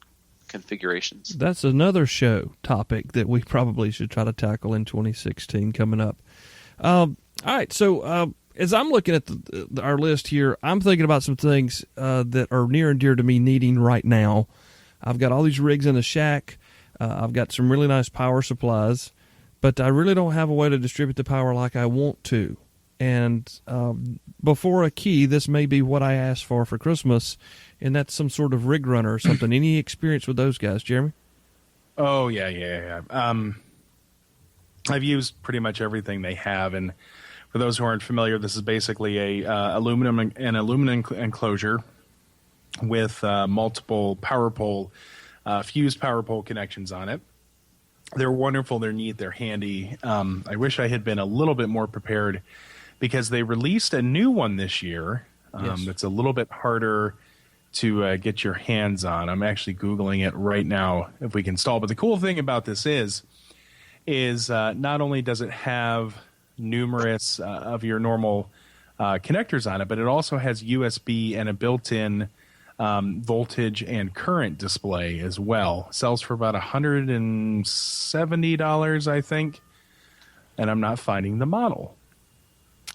configurations. That's another show topic that we probably should try to tackle in 2016 coming up. All right, so as I'm looking at our list here, I'm thinking about some things that are near and dear to me needing right now. I've got all these rigs in the shack. I've got some really nice power supplies, but I really don't have a way to distribute the power like I want to. And before a key, this may be what I asked for Christmas, and that's some sort of rig runner or something. Any experience with those guys, Jeremy? Oh, yeah. I've used pretty much everything they have, and for those who aren't familiar, this is basically an aluminum enclosure with multiple fused power pole connections on it. They're wonderful. They're neat. They're handy. I wish I had been a little bit more prepared, because they released a new one this year that's a little bit harder to get your hands on. I'm actually Googling it right now if we can install. But the cool thing about this is not only does it have numerous of your normal connectors on it, but it also has USB and a built-in voltage and current display as well. Sells for about $170, I think, and I'm not finding the model.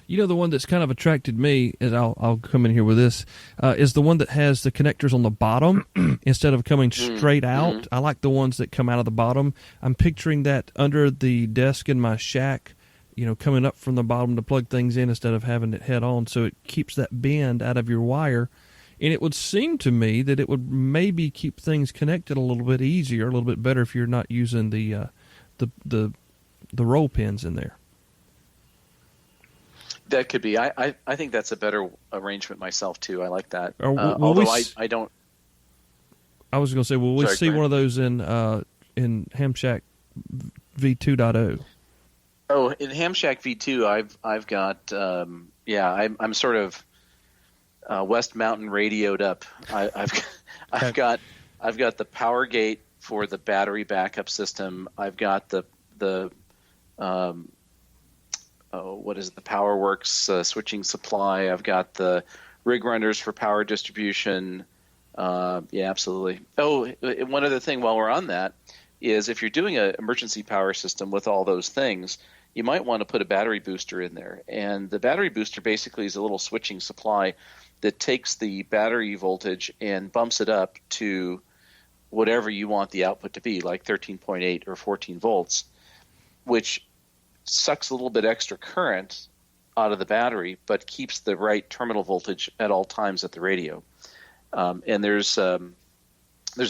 The one that's kind of attracted me, and I'll come in here with this, is the one that has the connectors on the bottom instead of coming straight out. Mm-hmm. I like the ones that come out of the bottom. I'm picturing that under the desk in my shack, coming up from the bottom to plug things in instead of having it head on, so it keeps that bend out of your wire. And it would seem to me that it would maybe keep things connected a little bit easier, a little bit better if you're not using the roll pins in there. That could be. I think that's a better arrangement myself too. I like that. Although I don't. I was going to say, will we see one of those in Ham Shack V2.0? Oh, in Ham Shack V2, I've got I'm sort of West Mountain radioed up. I've got the power gate for the battery backup system. I've got the PowerWorks switching supply. I've got the rig runners for power distribution. Absolutely. Oh, one other thing while we're on that is if you're doing an emergency power system with all those things, you might want to put a battery booster in there. And the battery booster basically is a little switching supply that takes the battery voltage and bumps it up to whatever you want the output to be, like 13.8 or 14 volts, which sucks a little bit extra current out of the battery, but keeps the right terminal voltage at all times at the radio. And there's a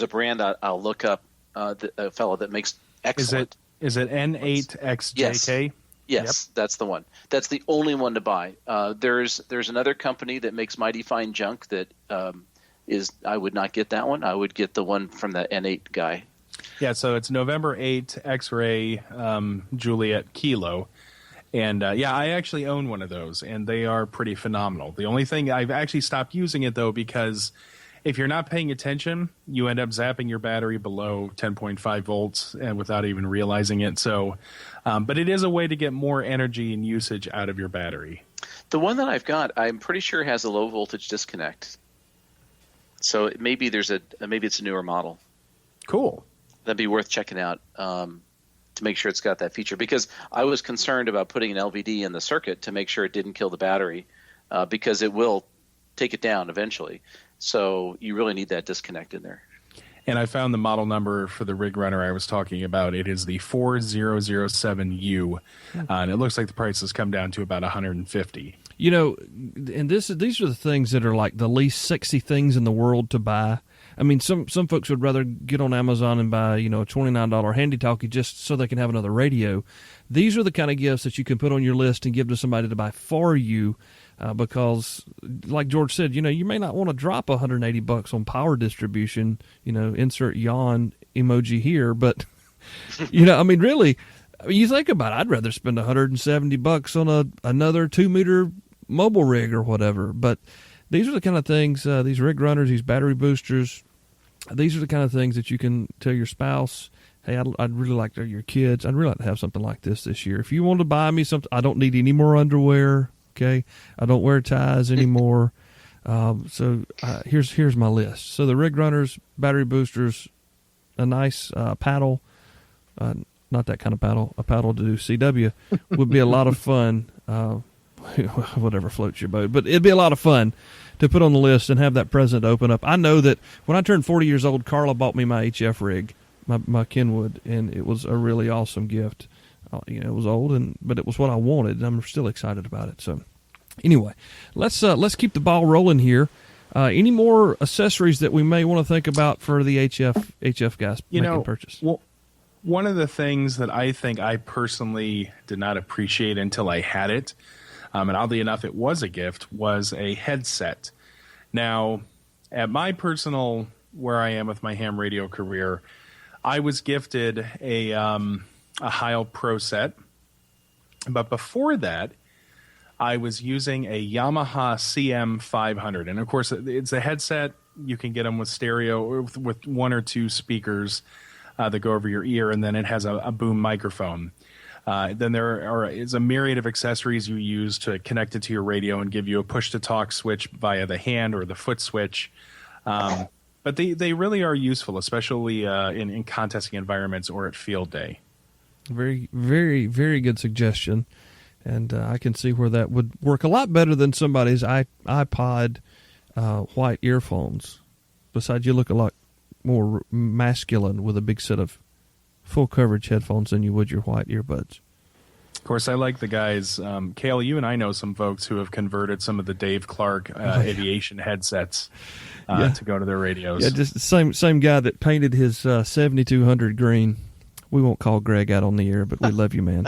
brand I'll look up, a fellow that makes excellent. Is it N8XJK? Yes, yep. That's the one. That's the only one to buy. There's another company that makes mighty fine junk that I would not get that one. I would get the one from the N8 guy. Yeah, so it's November 8, X-Ray, Juliet Kilo. And, I actually own one of those, and they are pretty phenomenal. The only thing, I've actually stopped using it, though, because if you're not paying attention, you end up zapping your battery below 10.5 volts and without even realizing it. So, but it is a way to get more energy and usage out of your battery. The one that I've got, I'm pretty sure has a low voltage disconnect. So maybe maybe it's a newer model. Cool. That'd be worth checking out to make sure it's got that feature, because I was concerned about putting an LVD in the circuit to make sure it didn't kill the battery, because it will take it down eventually. So you really need that disconnect in there. And I found the model number for the rig runner I was talking about. It is the 4007U, and it looks like the price has come down to about $150. You know, and these are the things that are like the least sexy things in the world to buy. I mean, some folks would rather get on Amazon and buy, a $29 handy-talkie just so they can have another radio. These are the kind of gifts that you can put on your list and give to somebody to buy for you, because, like George said, you may not want to drop $180 on power distribution. Insert yawn emoji here, but really, you think about it, I'd rather spend $170 on another 2-meter mobile rig or whatever, but. These are the kind of things, these rig runners, these battery boosters, these are the kind of things that you can tell your spouse, hey, I'd really like your kids, I'd really like to have something like this year. If you want to buy me something, I don't need any more underwear, okay? I don't wear ties anymore. So here's my list. So the rig runners, battery boosters, a nice paddle, not that kind of paddle, a paddle to do CW would be a lot of fun. Whatever floats your boat, but it'd be a lot of fun to put on the list and have that present to open up. I know that when I turned 40 years old, Carla bought me my HF rig, my Kenwood, and it was a really awesome gift. It was old, but it was what I wanted, and I'm still excited about it. So anyway, let's keep the ball rolling here. Any more accessories that we may want to think about for the HF guys making purchase? Well, one of the things that I think I personally did not appreciate until I had it, and oddly enough, it was a gift, was a headset. Now, at my personal, where I am with my ham radio career, I was gifted a Heil Pro set. But before that, I was using a Yamaha CM500. And, of course, it's a headset. You can get them with stereo, with one or two speakers that go over your ear, and then it has a boom microphone. Then there is a myriad of accessories you use to connect it to your radio and give you a push-to-talk switch via the hand or the foot switch. But they really are useful, especially in contesting environments or at field day. Very, very, very good suggestion. And I can see where that would work a lot better than somebody's iPod white earphones. Besides, you look a lot more masculine with a big set of full coverage headphones than you would your white earbuds. Of course, I like the guys. Cale, you and I know some folks who have converted some of the Dave Clark aviation headsets to go to their radios. Yeah, just the same guy that painted his 7200 green. We won't call Greg out on the air, but we love you, man.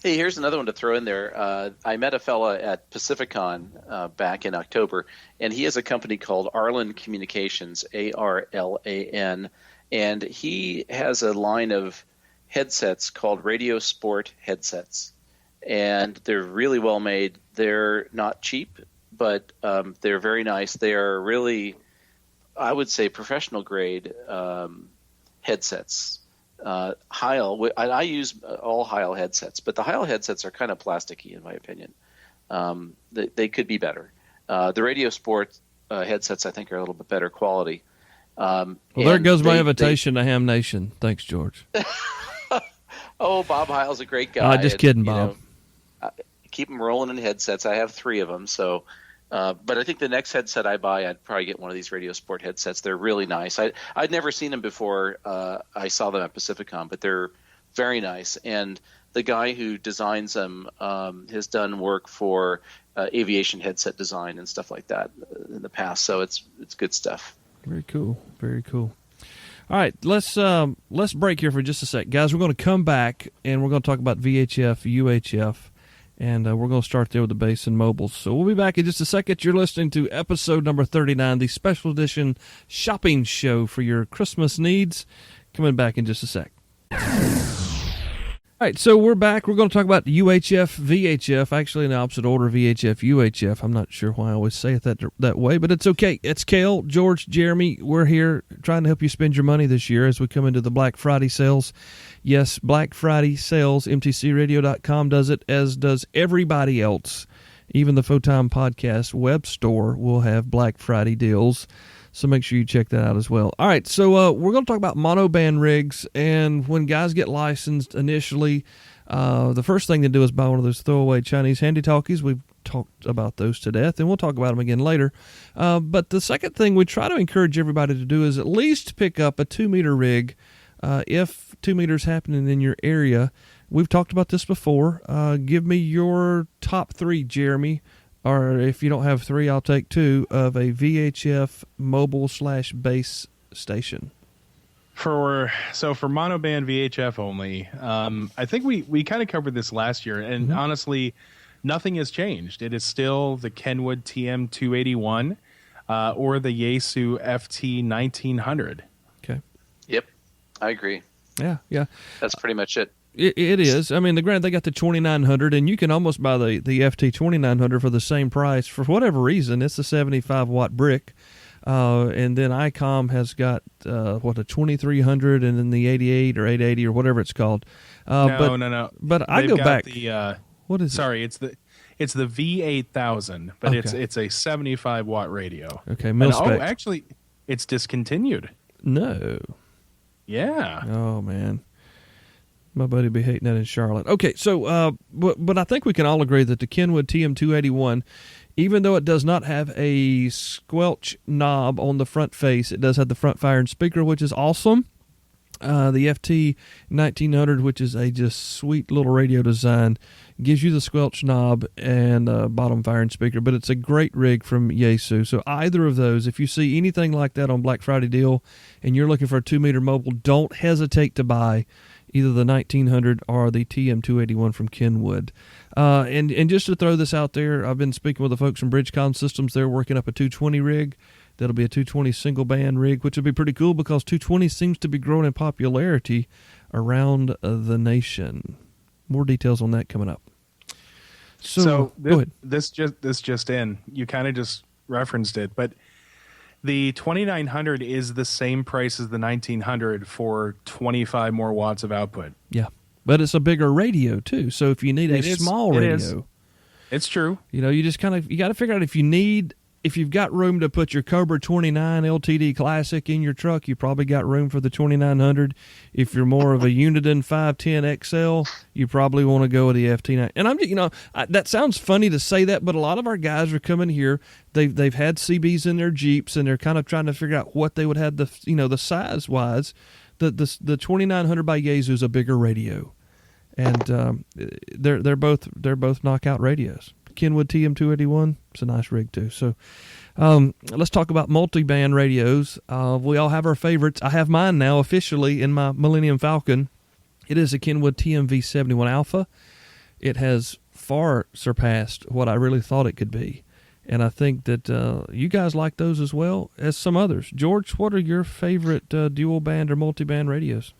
Hey, here's another one to throw in there. I met a fella at Pacificon back in October, and he has a company called Arlan Communications, ARLAN, and he has a line of headsets called Radio Sport headsets, and they're really well made. They're not cheap, but they're very nice. They are really, I would say, professional grade headsets. Heil, I use all Heil headsets, but the Heil headsets are kind of plasticky in my opinion. They could be better. The Radio Sport headsets, I think, are a little bit better quality. Well, there goes my invitation to Ham Nation. Thanks, George. Oh, Bob Heil's a great guy. Just kidding, Bob. Keep them rolling in headsets. I have 3 of them, so. But I think the next headset I buy, I'd probably get one of these Radio Sport headsets. They're really nice. I'd never seen them before. I saw them at Pacificon, but they're very nice. And the guy who designs them has done work for aviation headset design and stuff like that in the past. So it's good stuff. Very cool. Very cool. All right, let's break here for just a sec. Guys, we're going to come back, and we're going to talk about VHF, UHF, and we're going to start there with the base and mobiles. So we'll be back in just a second. You're listening to episode number 39, the special edition shopping show for your Christmas needs. Coming back in just a sec. All right, so we're back. We're going to talk about UHF, VHF, actually in the opposite order, VHF, UHF. I'm not sure why I always say it that way, but it's okay. It's Cale, George, Jeremy. We're here trying to help you spend your money this year as we come into the Black Friday sales. Yes, Black Friday sales. MTCRadio.com does it, as does everybody else. Even the Photime Podcast web store will have Black Friday deals. So make sure you check that out as well. All right, so we're going to talk about monoband rigs. And when guys get licensed initially, the first thing they do is buy one of those throwaway Chinese handy-talkies. We've talked about those to death, and we'll talk about them again later. But the second thing we try to encourage everybody to do is at least pick up a 2-meter rig if 2 meters happening in your area. We've talked about this before. Give me your top 3, Jeremy. Or if you don't have 3, I'll take 2 of a VHF mobile/base station. For monoband VHF only, I think we kind of covered this last year, and honestly, nothing has changed. It is still the Kenwood TM281 or the Yaesu FT1900. Okay. Yep, I agree. Yeah. That's pretty much it. It is. I mean, granted, they got the 2900, and you can almost buy the FT 2900 for the same price. For whatever reason, it's a 75-watt brick. And then ICOM has got, a 2300, and then the 88 or 880 or whatever it's called. No. But I go back. What is it? Sorry, it's the V8000, but okay. it's a 75-watt radio. Okay, mil-spec. Actually, it's discontinued. No. Yeah. Oh, man. My buddy be hating that in Charlotte. Okay, so but I think we can all agree that the Kenwood TM281, even though it does not have a squelch knob on the front face, it does have the front firing speaker, which is awesome. The FT1900, which is a just sweet little radio design, gives you the squelch knob and bottom firing speaker, but it's a great rig from Yaesu. So either of those, if you see anything like that on Black Friday deal and you're looking for a 2-meter mobile, don't hesitate to buy either the 1900 or the TM281 from Kenwood. And just to throw this out there, I've been speaking with the folks from Bridgecom Systems. They're working up a 220 rig. That'll be a 220 single band rig, which would be pretty cool because 220 seems to be growing in popularity around the nation. More details on that coming up. So go ahead. This just in. You kind of just referenced it, but the 2900 is the same price as the 1900 for 25 more watts of output. Yeah, but it's a bigger radio too. So if you need a small radio, it's true. You just you got to figure out if you've got room to put your Cobra 29 LTD Classic in your truck, you probably got room for the 2900. If you're more of a Uniden 510 XL, you probably want to go with the FT9. And I'm that sounds funny to say that, but a lot of our guys are coming here. They've had CBs in their Jeeps, and they're kind of trying to figure out what they would have the size wise. The 2900 by Yaesu is a bigger radio, and they're both knockout radios. Kenwood TM281, it's a nice rig too. So let's talk about multi-band radios. We all have our favorites. I have mine now officially in my Millennium Falcon. It is a Kenwood TMV71 Alpha. It has far surpassed what I really thought it could be. And I think that you guys like those as well as some others. George, what are your favorite dual band or multi-band radios?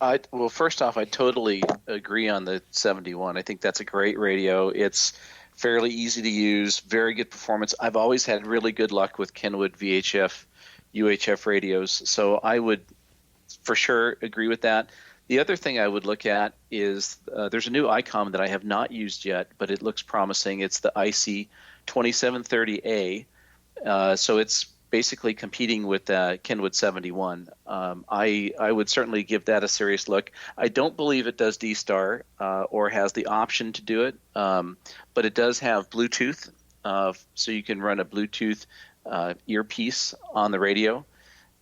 Well, first off, I totally agree on the 71. I think that's a great radio. It's fairly easy to use, very good performance. I've always had really good luck with Kenwood VHF, UHF radios, so I would for sure agree with that. The other thing I would look at is there's a new ICOM that I have not used yet, but it looks promising. It's the IC 2730A. So it's basically competing with Kenwood 71. I would certainly give that a serious look. I don't believe it does D-Star or has the option to do it, but it does have Bluetooth, so you can run a Bluetooth earpiece on the radio.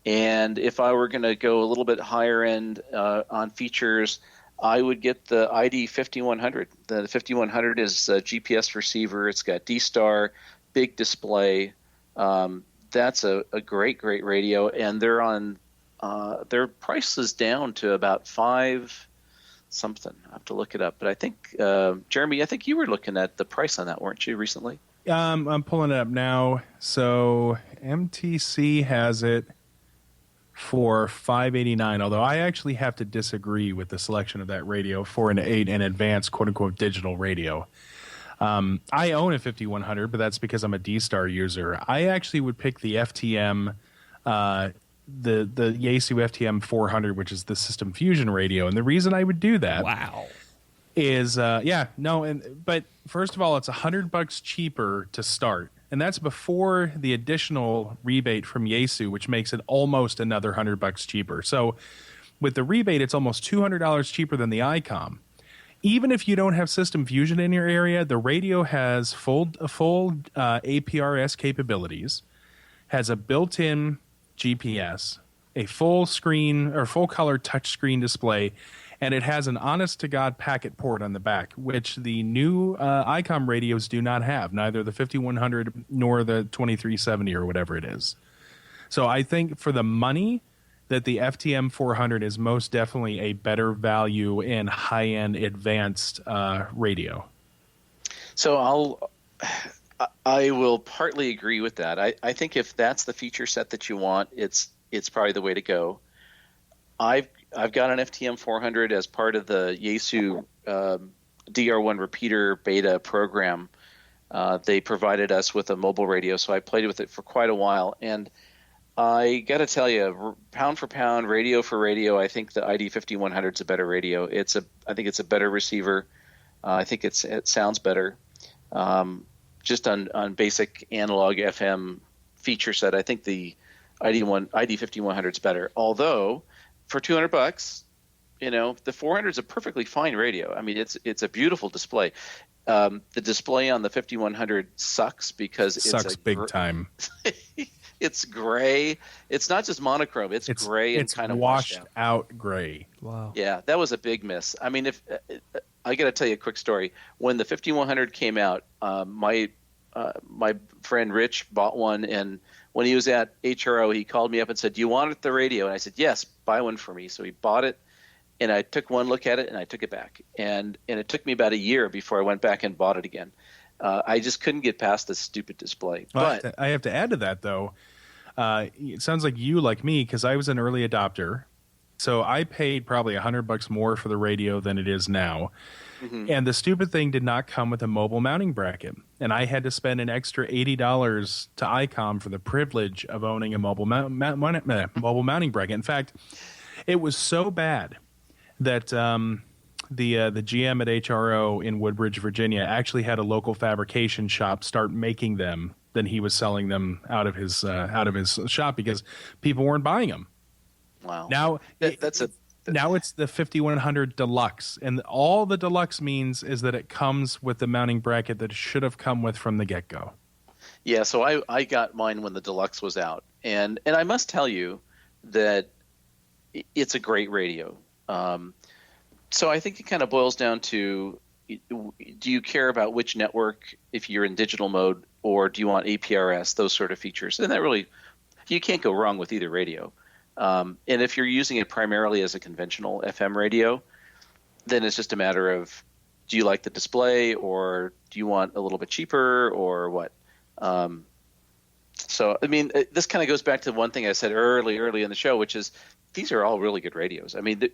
And if I were going to go a little bit higher end on features, I would get the ID 5100. The 5100 is a GPS receiver. It's got D-Star, big display. That's a great radio, and they're on their price is down to about $5 something. I have to look it up, but I think Jeremy, I think you were looking at the price on that, weren't you, recently? I'm pulling it up now. So MTC has it for $589, although I actually have to disagree with the selection of that radio for an advanced quote-unquote digital radio. I own a 5100, but that's because I'm a D-Star user. I actually would pick the FTM, the Yaesu FTM 400, which is the System Fusion radio. And the reason I would do that is, but first of all, it's $100 cheaper to start. And that's before the additional rebate from Yaesu, which makes it almost another $100 cheaper. So with the rebate, it's almost $200 cheaper than the ICOM. Even if you don't have System Fusion in your area, the radio has full APRS capabilities, has a built-in GPS, a full screen or full color touchscreen display, and it has an honest-to-God packet port on the back, which the new ICOM radios do not have, neither the 5100 nor the 2370 or whatever it is. So I think for the money, that the FTM 400 is most definitely a better value in high-end advanced radio. So I will partly agree with that. I think if that's the feature set that you want, it's probably the way to go. I've got an FTM 400 as part of the Yaesu DR1 repeater beta program. They provided us with a mobile radio, so I played with it for quite a while, and I got to tell you, pound for pound, radio for radio, I think the ID 5100 is a better radio. I think it's a better receiver. I think it sounds better. Just on basic analog FM feature set, I think the ID 5100 is better. Although for $200, the 400 is a perfectly fine radio. I mean, it's a beautiful display. The display on the 5100 sucks because it's big time. It's gray. It's not just monochrome. It's gray and kind of washed out gray. Wow. Yeah, that was a big miss. I mean, if I got to tell you a quick story. When the 5100 came out, my friend Rich bought one, and when he was at HRO, he called me up and said, "Do you want the radio?" And I said, "Yes, buy one for me." So he bought it, and I took one look at it, and I took it back. And it took me about a year before I went back and bought it again. I just couldn't get past this stupid display. Well, but I have to add to that, though. It sounds like you, like me, because I was an early adopter. So I paid probably $100 more for the radio than it is now. Mm-hmm. And the stupid thing did not come with a mobile mounting bracket. And I had to spend an extra $80 to ICOM for the privilege of owning a mobile mounting bracket. In fact, it was so bad that the GM at HRO in Woodbridge, Virginia, actually had a local fabrication shop start making them. Then he was selling them out of his shop because people weren't buying them. Wow! Now now it's the 5100 Deluxe, and all the Deluxe means is that it comes with the mounting bracket that it should have come with from the get-go. Yeah, so I got mine when the Deluxe was out, and I must tell you that it's a great radio. So I think it kind of boils down to, do you care about which network if you're in digital mode, or do you want APRS, those sort of features? And that really, you can't go wrong with either radio. And if you're using it primarily as a conventional FM radio, then it's just a matter of, do you like the display, or do you want a little bit cheaper, or what? So, I mean, this kind of goes back to one thing I said early in the show, which is these are all really good radios. I mean,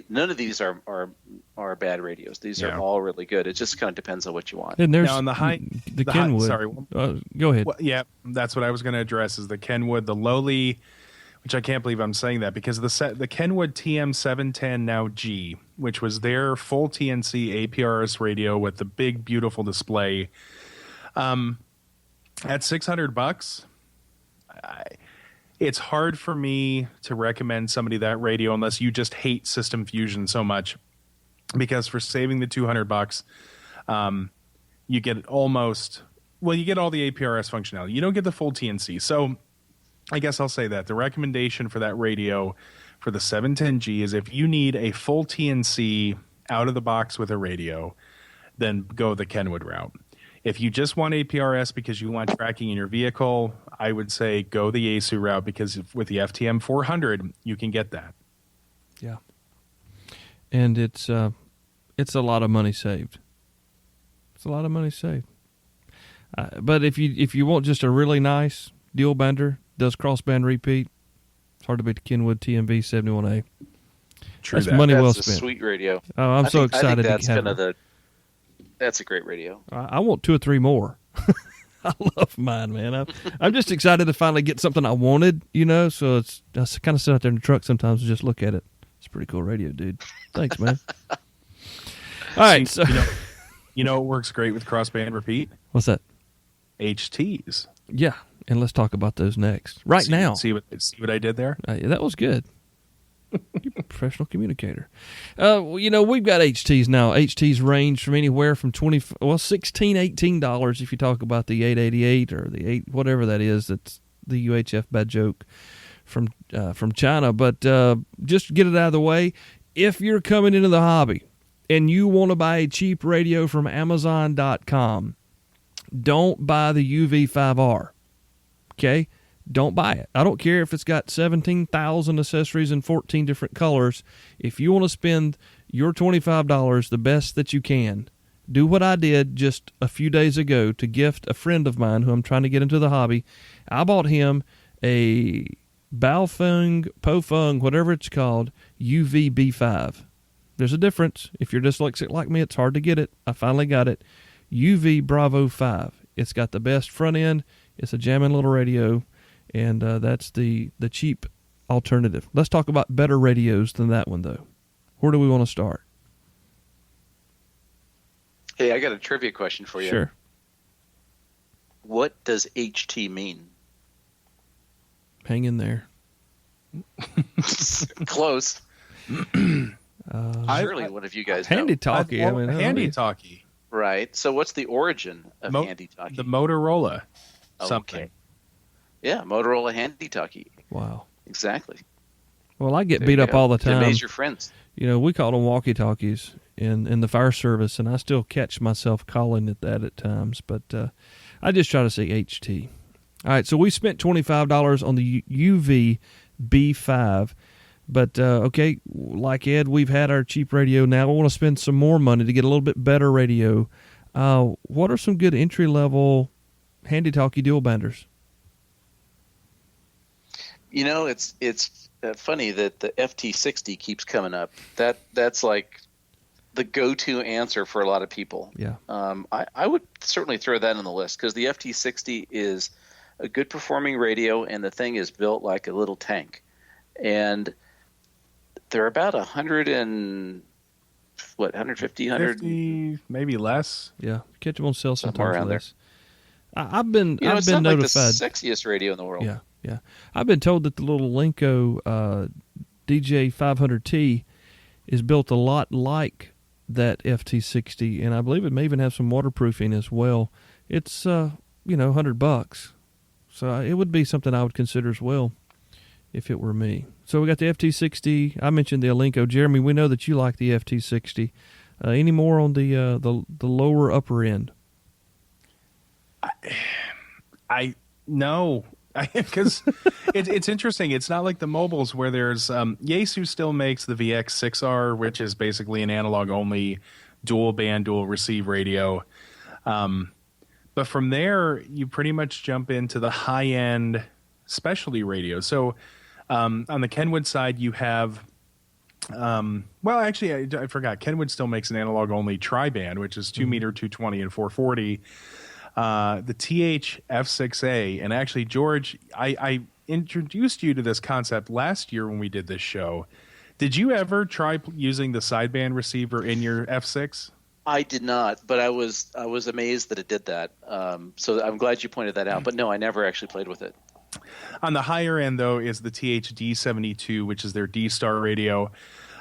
none of these are bad radios. These are all really good. It just kind of depends on what you want. And there's now on the Kenwood. Sorry, go ahead. Well, yeah, that's what I was going to address. Is the Kenwood, the lowly, which I can't believe I'm saying that, because the Kenwood TM710 now G, which was their full TNC APRS radio with the big beautiful display, at $600. It's hard for me to recommend somebody that radio unless you just hate System Fusion so much, because for saving the $200, you get you get all the APRS functionality. You don't get the full TNC. So I guess I'll say that the recommendation for that radio for the 710G is, if you need a full TNC out of the box with a radio, then go the Kenwood route. If you just want APRS because you want tracking in your vehicle, I would say go the Yaesu route, because with the FTM 400, you can get that. Yeah. And it's a lot of money saved. It's a lot of money saved. But if you want just a really nice dual bander, does crossband repeat, it's hard to beat the Kenwood TMV 71A. True. That's money well That's spent. a sweet radio. Oh, I'm so excited. I think that's a great radio. I want 2 or 3 more. I love mine, man. I'm just excited to finally get something I wanted, so I kind of sit out there in the truck sometimes and just look at it. It's a pretty cool radio, dude. Thanks, man. All right. So, it works great with crossband repeat? What's that? HTs. Yeah, and let's talk about those next. Now. See what I did there? That was good. You're a professional communicator. We've got HTs now. HTs range from anywhere from $16, $18 if you talk about the 888 or the 8, whatever that is. That's the UHF bad joke from China. But just get it out of the way. If you're coming into the hobby and you want to buy a cheap radio from Amazon.com, don't buy the UV5R. Okay? Don't buy it. I don't care if it's got 17,000 accessories in 14 different colors. If you want to spend your $25 the best that you can, do what I did just a few days ago to gift a friend of mine who I'm trying to get into the hobby. I bought him a Baofeng, Pofeng, whatever it's called, UV-B5. There's a difference. If you're dyslexic like me, it's hard to get it. I finally got it. UV Bravo 5. It's got the best front end. It's a jamming little radio. And that's the cheap alternative. Let's talk about better radios than that one, though. Where do we want to start? Hey, I got a trivia question for you. Sure. What does HT mean? Hang in there. Close. Surely one of you guys Handy know. talkie. Handy talkie. Right. So what's the origin of handy talkie? The Motorola. Something. Okay. Yeah, Motorola Handy Talkie. Wow. Exactly. Well, I get beat up all the time. Amaze your friends. We call them walkie-talkies in the fire service, and I still catch myself calling it that at times. But I just try to say HT. All right, so we spent $25 on the UV B5. But, okay, like Ed, we've had our cheap radio. Now we want to spend some more money to get a little bit better radio. What are some good entry-level handy-talkie dual banders? It's funny that the FT60 keeps coming up. That's like the go-to answer for a lot of people. Yeah. I would certainly throw that on the list, because the FT60 is a good performing radio, and the thing is built like a little tank. And they're about 150, 50, maybe less. Yeah, catch them on sale somewhere sometimes around less. I've been it's not notified. Like the sexiest radio in the world. Yeah. I've been told that the little Lenco DJ 500T is built a lot like that FT60, and I believe it may even have some waterproofing as well. It's $100, so it would be something I would consider as well if it were me. So we got the FT60. I mentioned the Alenco. Jeremy, we know that you like the FT60. Any more on the lower upper end? I no, because it's interesting. It's not like the mobiles where there's Yaesu still makes the VX6R, which is basically an analog only dual band, dual receive radio. But from there, you pretty much jump into the high end specialty radio. So on the Kenwood side, you have Well, actually, I forgot. Kenwood still makes an analog-only tri-band, which is 2-meter, 220, and 440. The TH-F6A, and actually, George, I introduced you to this concept last year when we did this show. Did you ever try using the sideband receiver in your F6? I did not, but I was amazed that it did that. So I'm glad you pointed that out. But no, I never actually played with it. On the higher end, though, is the TH-D72, which is their D-Star radio.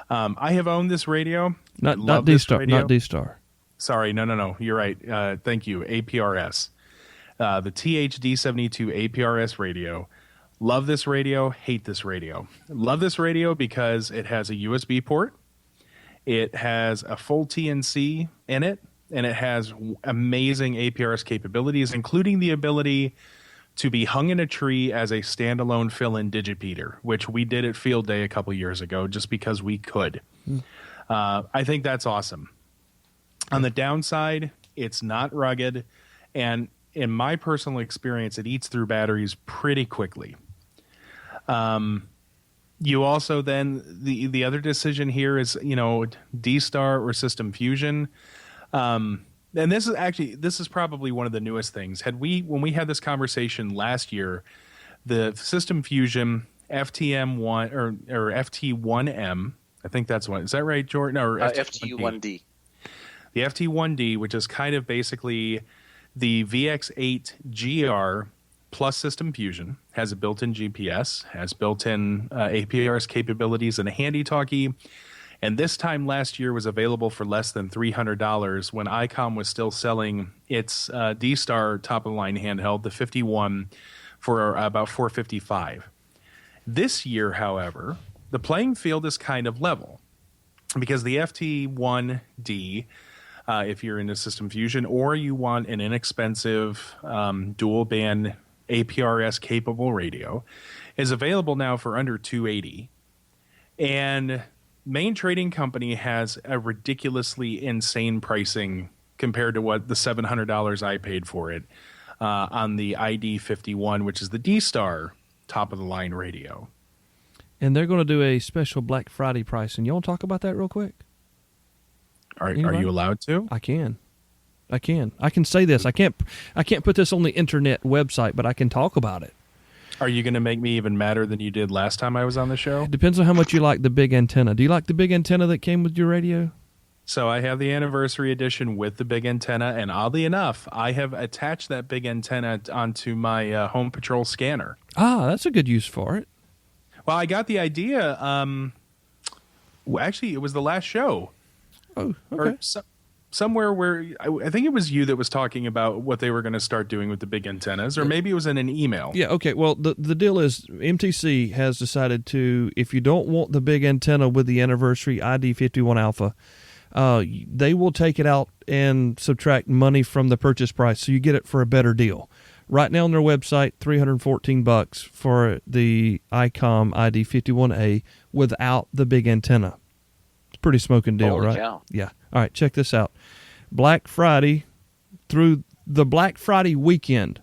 I have owned this radio. Not D-Star. Not D-Star. Sorry, no. You're right. Thank you. APRS. The TH-D72 APRS radio. Love this radio. Hate this radio. Love this radio because it has a USB port. It has a full TNC in it, and it has amazing APRS capabilities, including the ability to be hung in a tree as a standalone fill-in digipeater, which we did at Field Day a couple years ago just because we could. I think that's awesome. On the downside, it's not rugged, and in my personal experience, it eats through batteries pretty quickly. You also then, the other decision here is, D-Star or System Fusion. And this is probably one of the newest things. When we had this conversation last year, the System Fusion FTM1 or FT1M, I think that's one. Is that right, Jordan? Or FT1D. The FT1D, which is kind of basically the VX8 GR plus System Fusion, has a built-in GPS, has built-in APRS capabilities and a handy talkie. And this time last year was available for less than $300 when ICOM was still selling its D-Star top-of-the-line handheld, the 51, for about $455. This year, however, the playing field is kind of level because the FT1D, if you're into System Fusion or you want an inexpensive dual-band APRS-capable radio, is available now for under $280. And Main Trading Company has a ridiculously insane pricing compared to what the $700 I paid for it on the ID51, which is the D-Star top-of-the-line radio. And they're going to do a special Black Friday pricing. You want to talk about that real quick? Are you allowed to? I can say this. I can't put this on the internet website, but I can talk about it. Are you going to make me even madder than you did last time I was on the show? It depends on how much you like the big antenna. Do you like the big antenna that came with your radio? So I have the anniversary edition with the big antenna, and oddly enough, I have attached that big antenna onto my Home Patrol scanner. Ah, that's a good use for it. Well, I got the idea. Actually, it was the last show. Oh, okay. Or somewhere where I think it was you that was talking about what they were going to start doing with the big antennas, or maybe it was in an email. Yeah, okay. Well, the deal is MTC has decided to, if you don't want the big antenna with the anniversary ID51 Alpha, they will take it out and subtract money from the purchase price, so you get it for a better deal. Right now on their website, $314 for the ICOM ID51A without the big antenna. It's a pretty smoking deal, Holy right? Cow. Yeah. All right, check this out. Black Friday through the Black Friday weekend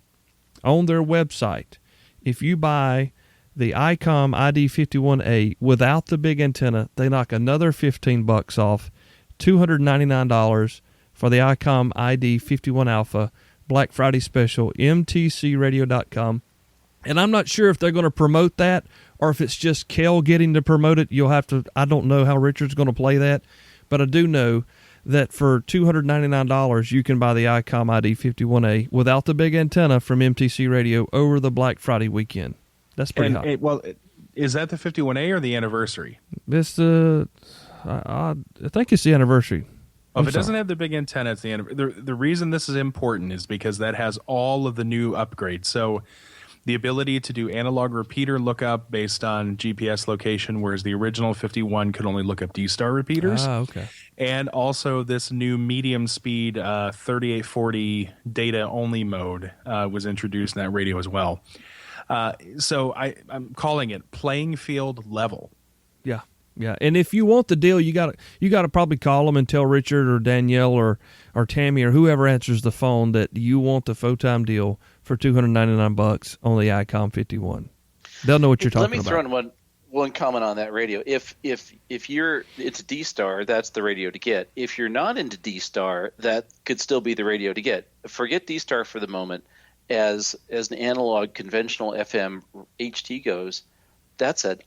on their website, if you buy the ICOM ID51A without the big antenna, they knock another $15 off, $299 for the ICOM ID51 Alpha Black Friday special, mtcradio.com. And I'm not sure if they're going to promote that or if it's just Kel getting to promote it. I don't know how Richard's going to play that, but I do know that for $299, you can buy the ICOM ID51A without the big antenna from MTC Radio over the Black Friday weekend. That's pretty hot. Is that the 51A or the anniversary? It's I think it's the anniversary. If it doesn't have the big antenna, it's the anniversary. The reason this is important is because that has all of the new upgrades. So the ability to do analog repeater lookup based on GPS location, whereas the original 51 could only look up D-Star repeaters. Ah, okay. And also this new medium speed 3840 data only mode was introduced in that radio as well. So I'm calling it playing field level. Yeah. Yeah, and if you want the deal, you got to probably call them and tell Richard or Danielle or Tammy or whoever answers the phone that you want the Photime deal for $299 on the ICOM 51. They'll know what you're talking about. Let me throw in one comment on that radio. If it's D-Star, that's the radio to get. If you're not into D-Star, that could still be the radio to get. Forget D-Star for the moment. As an analog conventional FM HT goes, that's an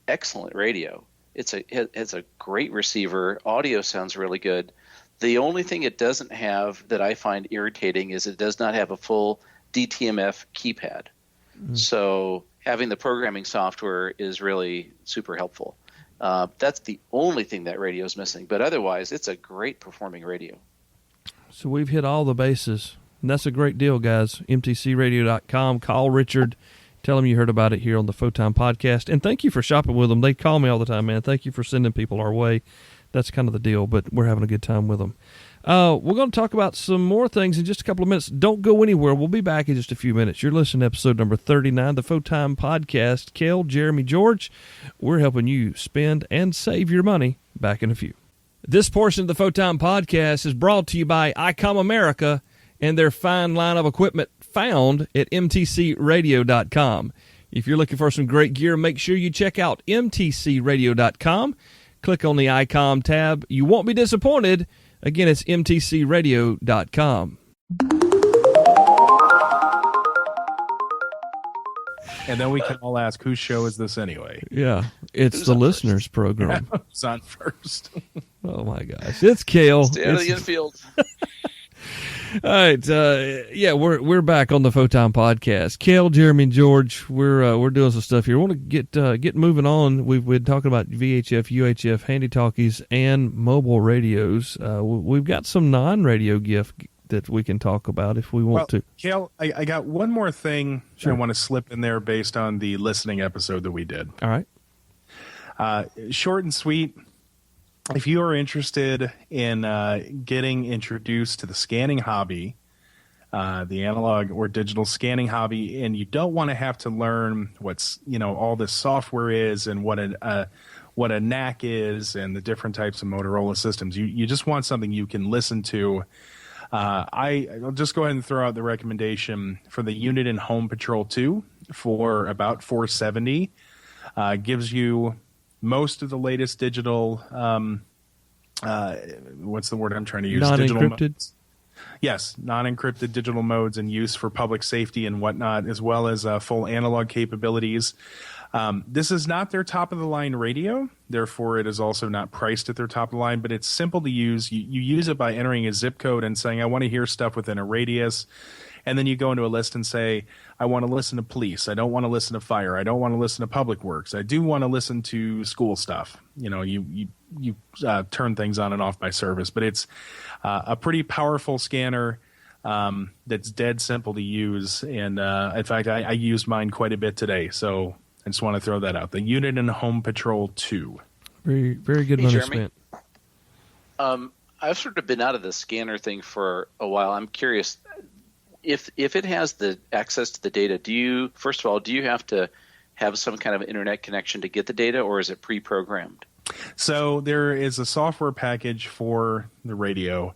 excellent radio. It's a great receiver. Audio sounds really good. The only thing it doesn't have that I find irritating is it does not have a full DTMF keypad. So having the programming software is really super helpful. That's the only thing that radio is missing. But otherwise, it's a great performing radio. So we've hit all the bases. And that's a great deal, guys. MTCRadio.com. Call Richard. Tell him you heard about it here on the Photon Podcast. And thank you for shopping with them. They call me all the time, man. Thank you for sending people our way. That's kind of the deal, but we're having a good time with them. We're going to talk about some more things in just a couple of minutes. Don't go anywhere. We'll be back in just a few minutes. You're listening to episode number 39, the Photon Podcast. Kel, Jeremy, George, we're helping you spend and save your money. Back in a few. This portion of the Photon Podcast is brought to you by ICOM America and their fine line of equipment found at mtcradio.com. If you're looking for some great gear, make sure you check out mtcradio.com. Click on the ICOM tab. You won't be disappointed. Again, it's mtcradio.com. And then we can all ask, whose show is this anyway? Yeah, it's the listeners' program. Who's on first? Oh, my gosh. It's Kel. Stay out of the infield. All right, we're back on the Photon Podcast. Kel, Jeremy, and George, we're doing some stuff here. We want to get moving on. We've been talking about VHF, UHF, handy talkies, and mobile radios. We've got some non-radio gift that we can talk about if we want to. Kel, I got one more thing I want to slip in there based on the listening episode that we did. All right. Short and sweet. If you are interested in getting introduced to the scanning hobby, the analog or digital scanning hobby, and you don't want to have to learn what's all this software is and what a NAC is and the different types of Motorola systems, you just want something you can listen to. I'll just go ahead and throw out the recommendation for the Uniden Home Patrol 2 for about $470. Gives you most of the latest digital, what's the word I'm trying to use? Non-encrypted? Yes, non-encrypted digital modes in use for public safety and whatnot, as well as full analog capabilities. This is not their top-of-the-line radio, therefore it is also not priced at their top-of-the-line, but it's simple to use. You use it by entering a zip code and saying, I want to hear stuff within a radius. And then you go into a list and say, I want to listen to police. I don't want to listen to fire. I don't want to listen to public works. I do want to listen to school stuff. You turn things on and off by service. But it's a pretty powerful scanner that's dead simple to use. And in fact, I used mine quite a bit today. So I just want to throw that out. The Uniden Home Patrol 2. Very, very good money spent. I've sort of been out of the scanner thing for a while. I'm curious. If it has the access to the data, do you have to have some kind of internet connection to get the data, or is it pre-programmed? So there is a software package for the radio.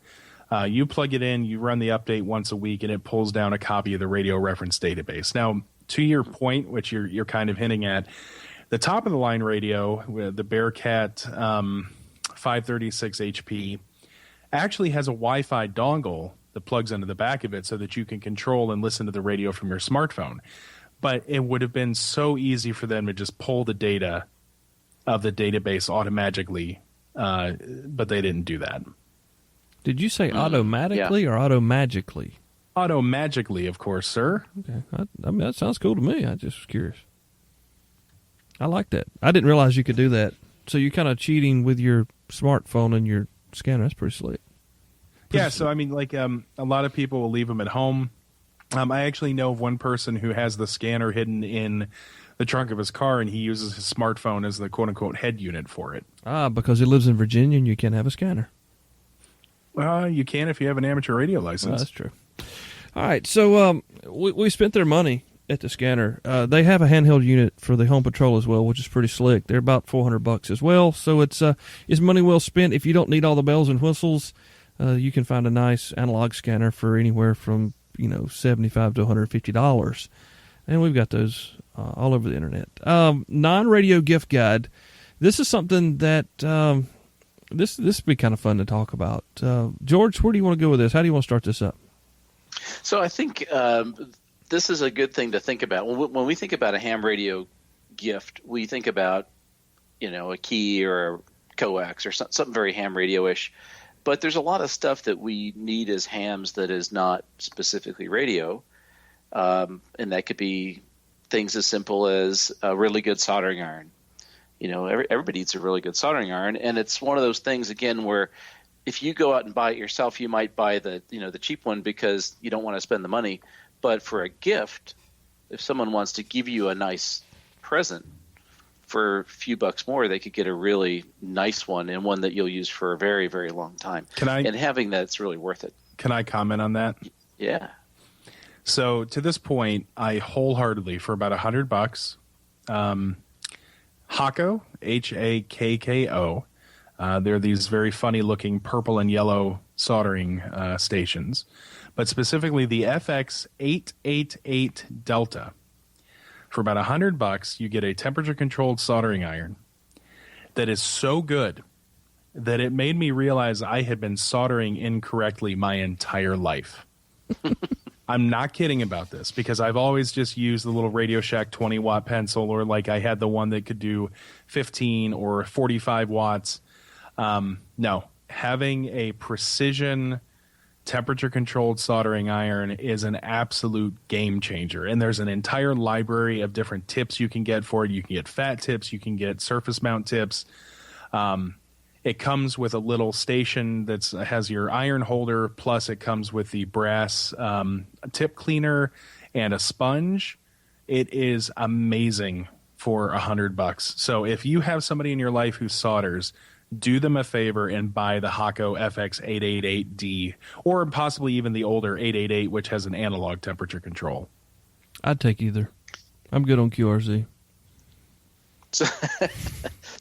You plug it in, you run the update once a week, and it pulls down a copy of the radio reference database. Now, to your point, which you're kind of hinting at, the top of the line radio, the Bearcat 536 HP, actually has a Wi-Fi dongle that plugs into the back of it so that you can control and listen to the radio from your smartphone. But it would have been so easy for them to just pull the data of the database automatically, but they didn't do that. Did you say automatically or automagically? Automagically, of course, sir. Okay. I mean, that sounds cool to me. I just was curious. I like that. I didn't realize you could do that. So you're kind of cheating with your smartphone and your scanner. That's pretty slick. Yeah, so I mean, like a lot of people will leave them at home. I actually know of one person who has the scanner hidden in the trunk of his car, and he uses his smartphone as the quote-unquote head unit for it. Because he lives in Virginia and you can't have a scanner. Well, you can if you have an amateur radio license. Well, that's true. All right, so we spent their money at the scanner. They have a handheld unit for the Home Patrol as well, which is pretty slick. They're about $400 as well, so it's money well spent. If you don't need all the bells and whistles, you can find a nice analog scanner for anywhere from $75 to $150. And we've got those all over the internet. Non-radio gift guide. This is something that this would be kind of fun to talk about. George, where do you want to go with this? How do you want to start this up? So I think this is a good thing to think about. When we think about a ham radio gift, we think about, a key or a coax or something very ham radio-ish. But there's a lot of stuff that we need as hams that is not specifically radio. And that could be things as simple as a really good soldering iron. Everybody needs a really good soldering iron. And it's one of those things, again, where if you go out and buy it yourself, you might buy the cheap one because you don't want to spend the money. But for a gift, if someone wants to give you a nice present for a few bucks more, they could get a really nice one and one that you'll use for a very, very long time. And having that's really worth it. Can I comment on that? Yeah. So to this point, I wholeheartedly, for about $100, Hakko, Hakko. They're these very funny looking purple and yellow soldering stations, but specifically the FX888 Delta. For about $100, you get a temperature controlled soldering iron that is so good that it made me realize I had been soldering incorrectly my entire life. I'm not kidding about this because I've always just used the little Radio Shack 20-watt pencil, or like I had the one that could do 15 or 45 watts. No, having a precision temperature-controlled soldering iron is an absolute game changer. And there's an entire library of different tips you can get for it. You can get fat tips. You can get surface mount tips. It comes with a little station that has your iron holder, plus it comes with the brass tip cleaner and a sponge. It is amazing for $100. So if you have somebody in your life who solders, do them a favor and buy the Hakko FX888D, or possibly even the older 888, which has an analog temperature control. I'd take either. I'm good on QRZ. So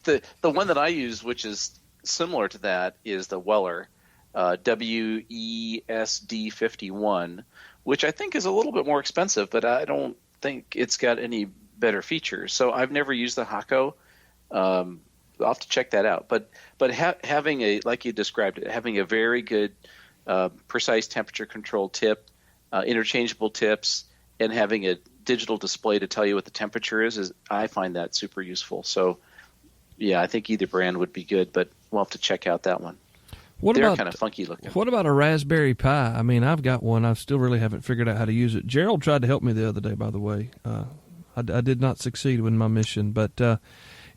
the one that I use, which is similar to that, is the Weller WESD51, which I think is a little bit more expensive, but I don't think it's got any better features. So I've never used the Hakko. I'll have to check that out. But having a, like you described it, having a very good precise temperature control tip, interchangeable tips, and having a digital display to tell you what the temperature is I find that super useful. So yeah, I think either brand would be good, but we'll have to check out that one. They're kind of funky looking. What about a Raspberry Pi? I mean, I've got one. I still really haven't figured out how to use it. Gerald tried to help me the other day, by the way. I did not succeed in my mission, but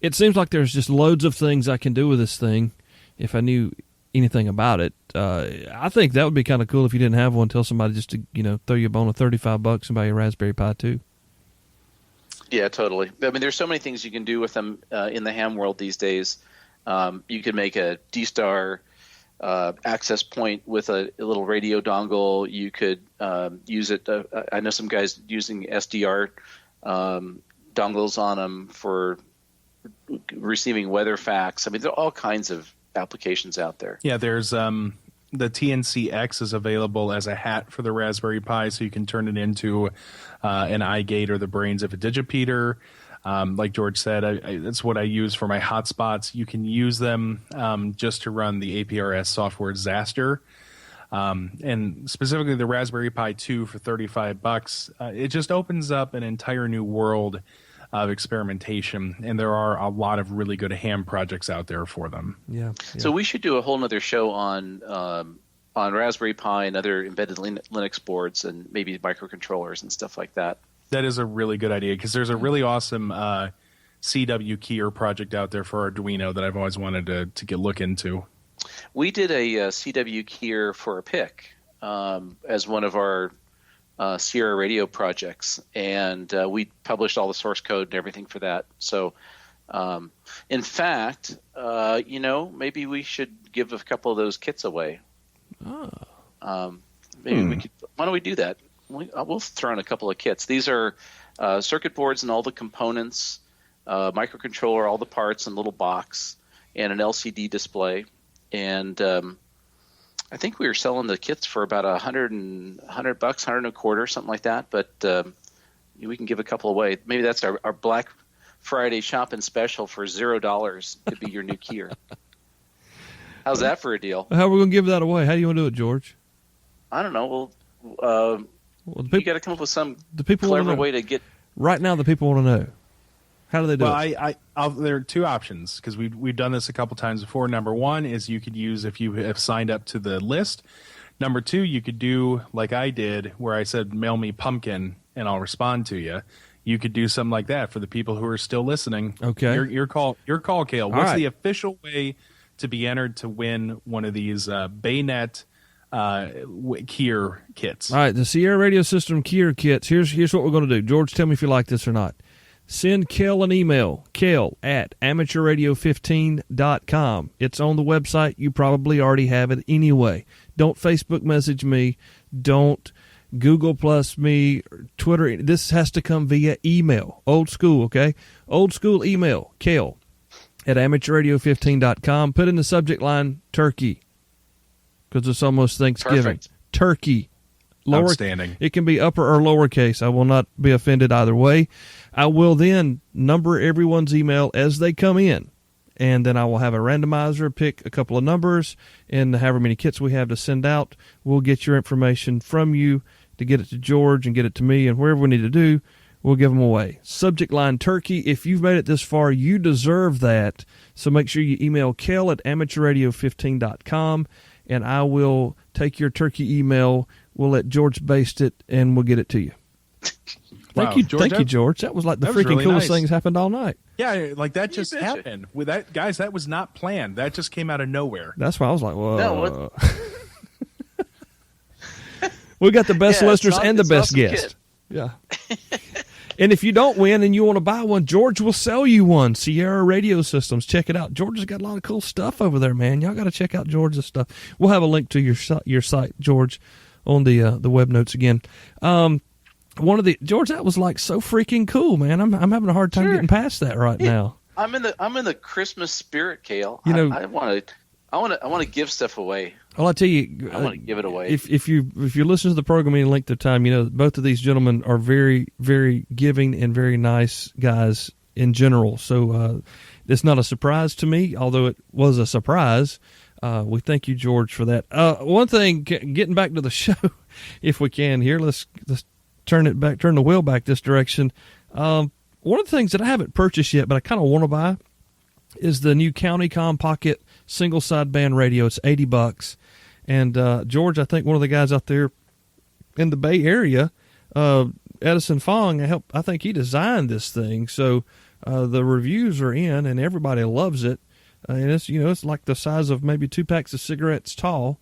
it seems like there's just loads of things I can do with this thing if I knew anything about it. I think that would be kind of cool if you didn't have one. Tell somebody just to throw you a bone of $35 and buy a Raspberry Pi too. Yeah, totally. I mean, there's so many things you can do with them in the ham world these days. You can make a D-Star access point with a little radio dongle. You could use it. I know some guys using SDR dongles on them for receiving weather facts. I mean, there are all kinds of applications out there. Yeah, there's the TNC-X is available as a hat for the Raspberry Pi, so you can turn it into an iGate or the brains of a digipeater. Like George said, that's what I use for my hotspots. You can use them just to run the APRS software Zaster. And specifically the Raspberry Pi 2 for $35. It just opens up an entire new world of experimentation, and there are a lot of really good ham projects out there for them. Yeah. So we should do a whole nother show on Raspberry Pi and other embedded Linux boards and maybe microcontrollers and stuff like that. That is a really good idea, because there's a really awesome CW Keyer project out there for Arduino that I've always wanted to look into. We did a CW Keyer for a PIC as one of our Sierra Radio projects, and we published all the source code and everything for that. So, in fact, maybe we should give a couple of those kits away. Maybe we could. Why don't we do that? We'll throw in a couple of kits. These are circuit boards and all the components, microcontroller, all the parts, and little box, and an LCD display. And I think we were selling the kits for about $100, $100, $125, something like that. But we can give a couple away. Maybe that's our Black Friday shopping special for $0 could be your new keyer. How's that for a deal? How are we going to give that away? How do you want to do it, George? I don't know. Well, you got to come up with some clever way to get. Right now, the people want to know. How do they do it? There are two options because we've done this a couple times before. Number one is you could use if you have signed up to the list. Number two, you could do like I did, where I said, "Mail me pumpkin, and I'll respond to you." You could do something like that for the people who are still listening. Okay, your call, Cale. What's the official way to be entered to win one of these Baynet keyer kits? All right, the Sierra Radio System keyer kits. Here's what we're going to do. George, tell me if you like this or not. Send Kel an email, kel@amateurradio15.com. It's on the website. You probably already have it anyway. Don't Facebook message me. Don't Google Plus me, Twitter. This has to come via email. Old school, okay? Old school email, kel@amateurradio15.com. Put in the subject line, turkey, because it's almost Thanksgiving. Perfect. Turkey. Outstanding. It can be upper or lowercase. I will not be offended either way. I will then number everyone's email as they come in, and then I will have a randomizer pick a couple of numbers, and however many kits we have to send out, we'll get your information from you to get it to George and get it to me, and wherever we need to do, we'll give them away. Subject line, turkey. If you've made it this far, you deserve that, so make sure you email kel@amateurradio15.com, and I will take your turkey email. We'll let George baste it, and we'll get it to you. Thank you, George. That was like the freaking really coolest thing that's happened all night. Yeah, like that just happened. With that, guys, that was not planned. That just came out of nowhere. That's why I was like, whoa. No, we got the best listeners and the best guest. Yeah. And if you don't win and you want to buy one, George will sell you one. Sierra Radio Systems. Check it out. George has got a lot of cool stuff over there, man. Y'all got to check out George's stuff. We'll have a link to your site, George, on the web notes again. George, that was like so freaking cool, man. I'm having a hard time getting past that right now. I'm in the Christmas spirit, Cale. I want to give stuff away. Well, I tell you, I want to give it away. If you listen to the program any length of time, you know both of these gentlemen are very, very giving and very nice guys in general. So it's not a surprise to me, although it was a surprise. We thank you, George, for that. One thing, getting back to the show, if we can here, let's turn the wheel back this direction. One of the things that I haven't purchased yet, but I kind of want to buy, is the new County-Com Pocket single sideband radio. It's $80, and George, I think one of the guys out there in the Bay Area, Edison Fong, I think he designed this thing. So the reviews are in, and everybody loves it. And it's like the size of maybe 2 packs of cigarettes tall,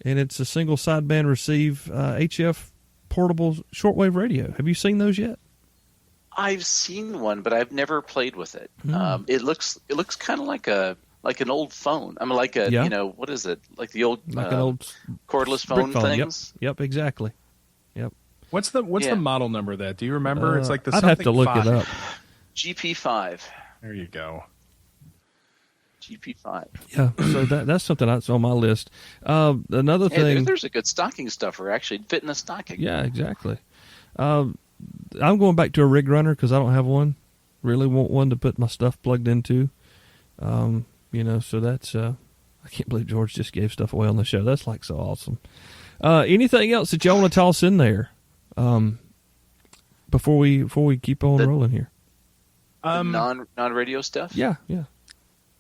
and it's a single sideband receive HF portable shortwave radio. Have you seen those yet? I've seen one, but I've never played with it. It looks kind of like an old phone. I mean, like what is it? Like the old an old cordless phone things. Yep, exactly. Yep. What's the model number of that? Do you remember? It's like the I'd have to look it up. GP5. There you go. GP5. Yeah, so that's something that's on my list. Another thing, there's a good stocking stuffer actually, fit in a stocking. Yeah, exactly. I'm going back to a rig runner because I don't have one. Really want one to put my stuff plugged into. So that's I can't believe George just gave stuff away on the show. That's like so awesome. Anything else that y'all want to toss in there before we keep on rolling here? Non-radio stuff. Yeah.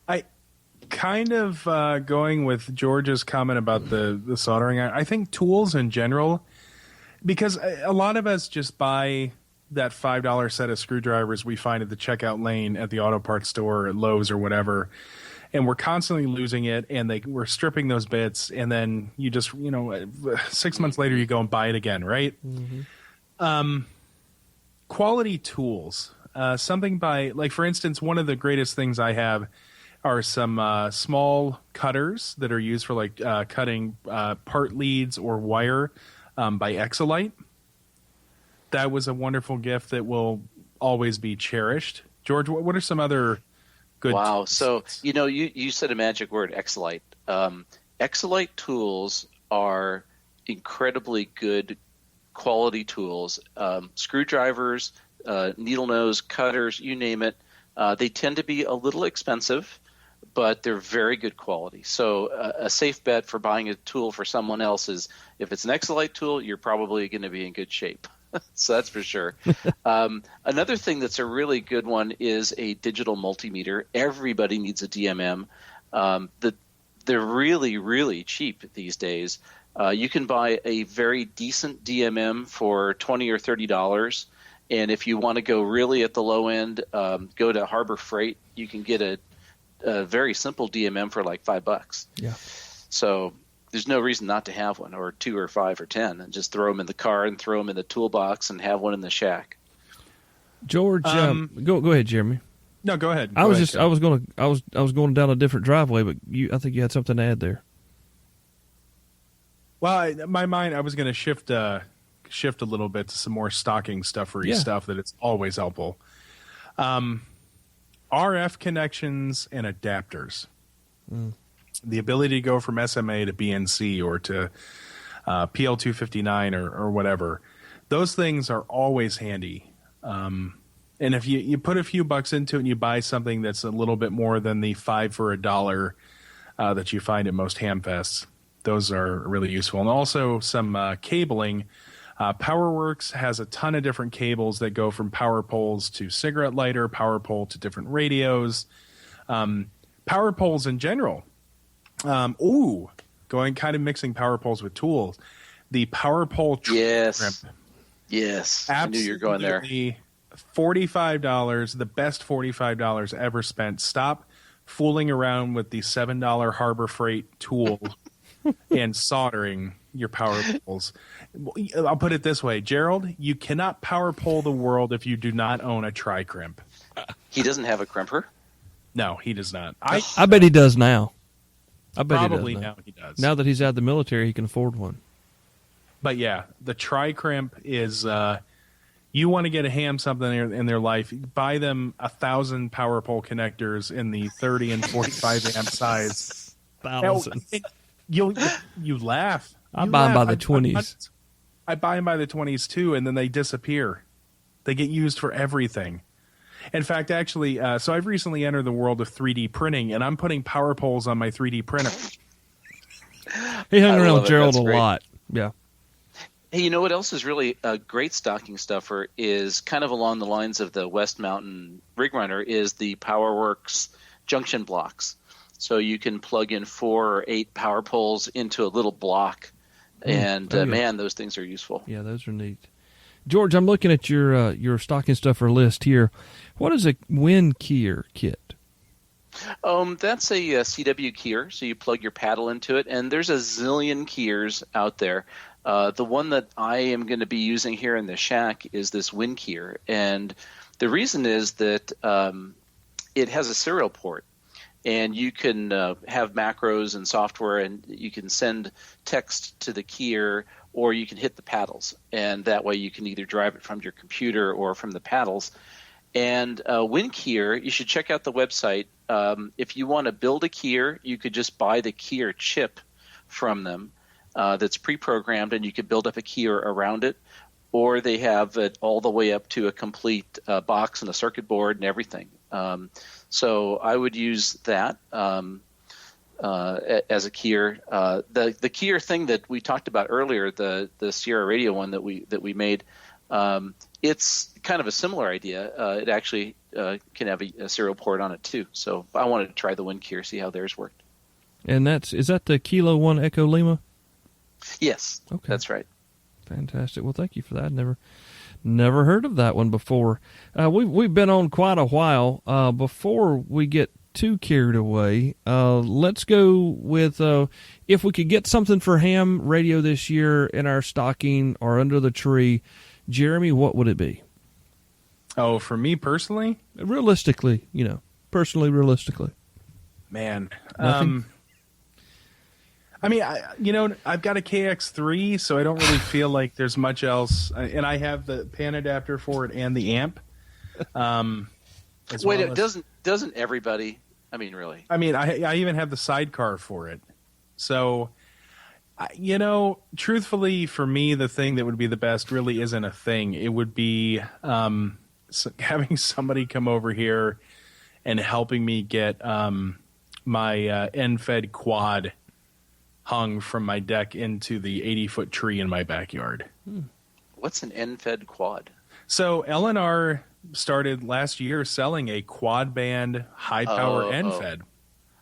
I kind of going with George's comment about the soldering iron. I think tools in general, because a lot of us just buy that $5 set of screwdrivers we find at the checkout lane at the auto parts store, at Lowe's or whatever, and we're constantly losing it, and we're stripping those bits, and then you just 6 months later you go and buy it again, right? Mm-hmm. Quality tools, something by, like, for instance, one of the greatest things I have are some small cutters that are used for like cutting part leads or wire by Exolite. That was a wonderful gift that will always be cherished. George, what are some other good? Wow! So you said a magic word, Exolite. Exolite tools are incredibly good quality tools. Screwdrivers, needle nose, cutters, you name it. They tend to be a little expensive, but they're very good quality. So a safe bet for buying a tool for someone else is, if it's an Exolite tool, you're probably going to be in good shape. So that's for sure. Another thing that's a really good one is a digital multimeter. Everybody needs a DMM. They're really, really cheap these days. You can buy a very decent DMM for $20 or $30. And if you want to go really at the low end, go to Harbor Freight. You can get a very simple DMM for like $5. Yeah. So there's no reason not to have one, or 2 or 5 or 10, and just throw them in the car and throw them in the toolbox and have one in the shack. George, go ahead, Jeremy. No, go ahead. I was going down a different driveway, but I think you had something to add there. Well, my mind, I was going to shift a little bit to some more stocking stuffery stuff that it's always helpful. RF connections and adapters. The ability to go from SMA to BNC or to PL259 or whatever. Those things are always handy. And if you put a few bucks into it and you buy something that's a little bit more than the 5 for $1 that you find at most hamfests, those are really useful. And also some cabling. PowerWorks has a ton of different cables that go from power poles to cigarette lighter, power pole to different radios, power poles in general. Going kind of mixing power poles with tools. The power pole Yes. Yes. I knew you were going there. $45, the best $45 ever spent. Stop fooling around with the $7 Harbor Freight tool and soldering your power poles. I'll put it this way, Gerald, you cannot power pole the world if you do not own a tri-crimp. He doesn't have a crimper? No, he does not. I bet he does now. I bet probably he does now he does. Now that he's out of the military, he can afford one. But yeah, the tri-crimp is you want to get a ham something in their life, buy them 1,000 power pole connectors in the 30 and 45 amp size. 1,000. You laugh. I buy them by the 20s. I buy them by the 20s too, and then they disappear. They get used for everything. In fact, actually, so I've recently entered the world of 3D printing, and I'm putting power poles on my 3D printer. He hung around with Gerald a lot. Yeah. Hey, you know what else is really a great stocking stuffer is kind of along the lines of the West Mountain rig runner is the PowerWorks junction blocks. So you can plug in 4 or 8 power poles into a little block, and man, those things are useful. Yeah, those are neat. George, I'm looking at your stocking stuffer list here. What is a WinKeyer kit? That's a CW keyer, so you plug your paddle into it, and there's a zillion keyers out there. The one that I am going to be using here in the shack is this WinKeyer, and the reason is that it has a serial port, and you can have macros and software, and you can send text to the keyer, or you can hit the paddles, and that way you can either drive it from your computer or from the paddles. And WinKeyer, you should check out the website. If you want to build a keyer, you could just buy the keyer chip from them that's pre-programmed, and you could build up a keyer around it. Or they have it all the way up to a complete box and a circuit board and everything. So I would use that as a keyer. The keyer thing that we talked about earlier, the Sierra Radio one that we made, it's kind of a similar idea. It actually can have a serial port on it too. So I wanted to try the WinKeyer, see how theirs worked. And is that the Kilo 1 Echo Lima? Yes, okay, that's right. Fantastic. Well, thank you for that. Never heard of that one before. We've been on quite a while. Before we get too carried away, let's go with if we could get something for ham radio this year in our stocking or under the tree. Jeremy, what would it be? Oh, for me personally? Realistically, realistically. Man. Nothing? I mean, I've got a KX3, so I don't really feel like there's much else. And I have the pan adapter for it and the amp. Doesn't everybody? I mean, really? I mean, I even have the sidecar for it. So Truthfully, for me, the thing that would be the best really isn't a thing. It would be having somebody come over here and helping me get my end-fed quad hung from my deck into the 80-foot tree in my backyard. What's an end-fed quad? So LNR started last year selling a quad band high-power end-fed.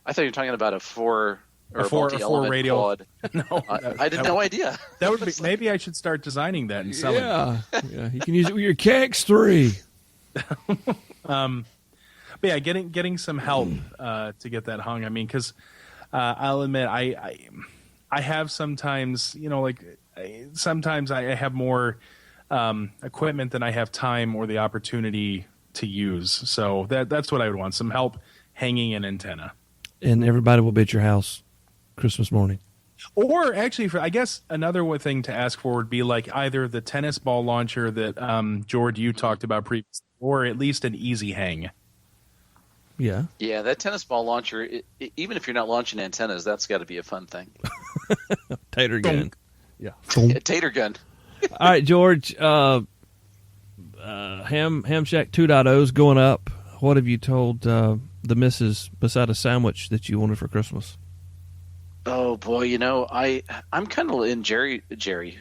I thought you were talking about a four radio quad. No, I had no idea. That would be, maybe I should start designing that and selling it. Yeah, you can use it with your KX3. But yeah, getting some help to get that hung. I mean, because I'll admit I have sometimes, sometimes I have more equipment than I have time or the opportunity to use. So that's what I would want, some help hanging an antenna. And everybody will be at your house Christmas morning. Or actually, I guess another thing to ask for would be like either the tennis ball launcher that George, you talked about previously, or at least an easy hang. Yeah. Yeah, that tennis ball launcher, even if you're not launching antennas, that's got to be a fun thing. Tater gun. Yeah, tater gun. All right, George. Ham Shack 2.0 is going up. What have you told the missus beside a sandwich that you wanted for Christmas? Oh boy, I'm kind of in Jerry.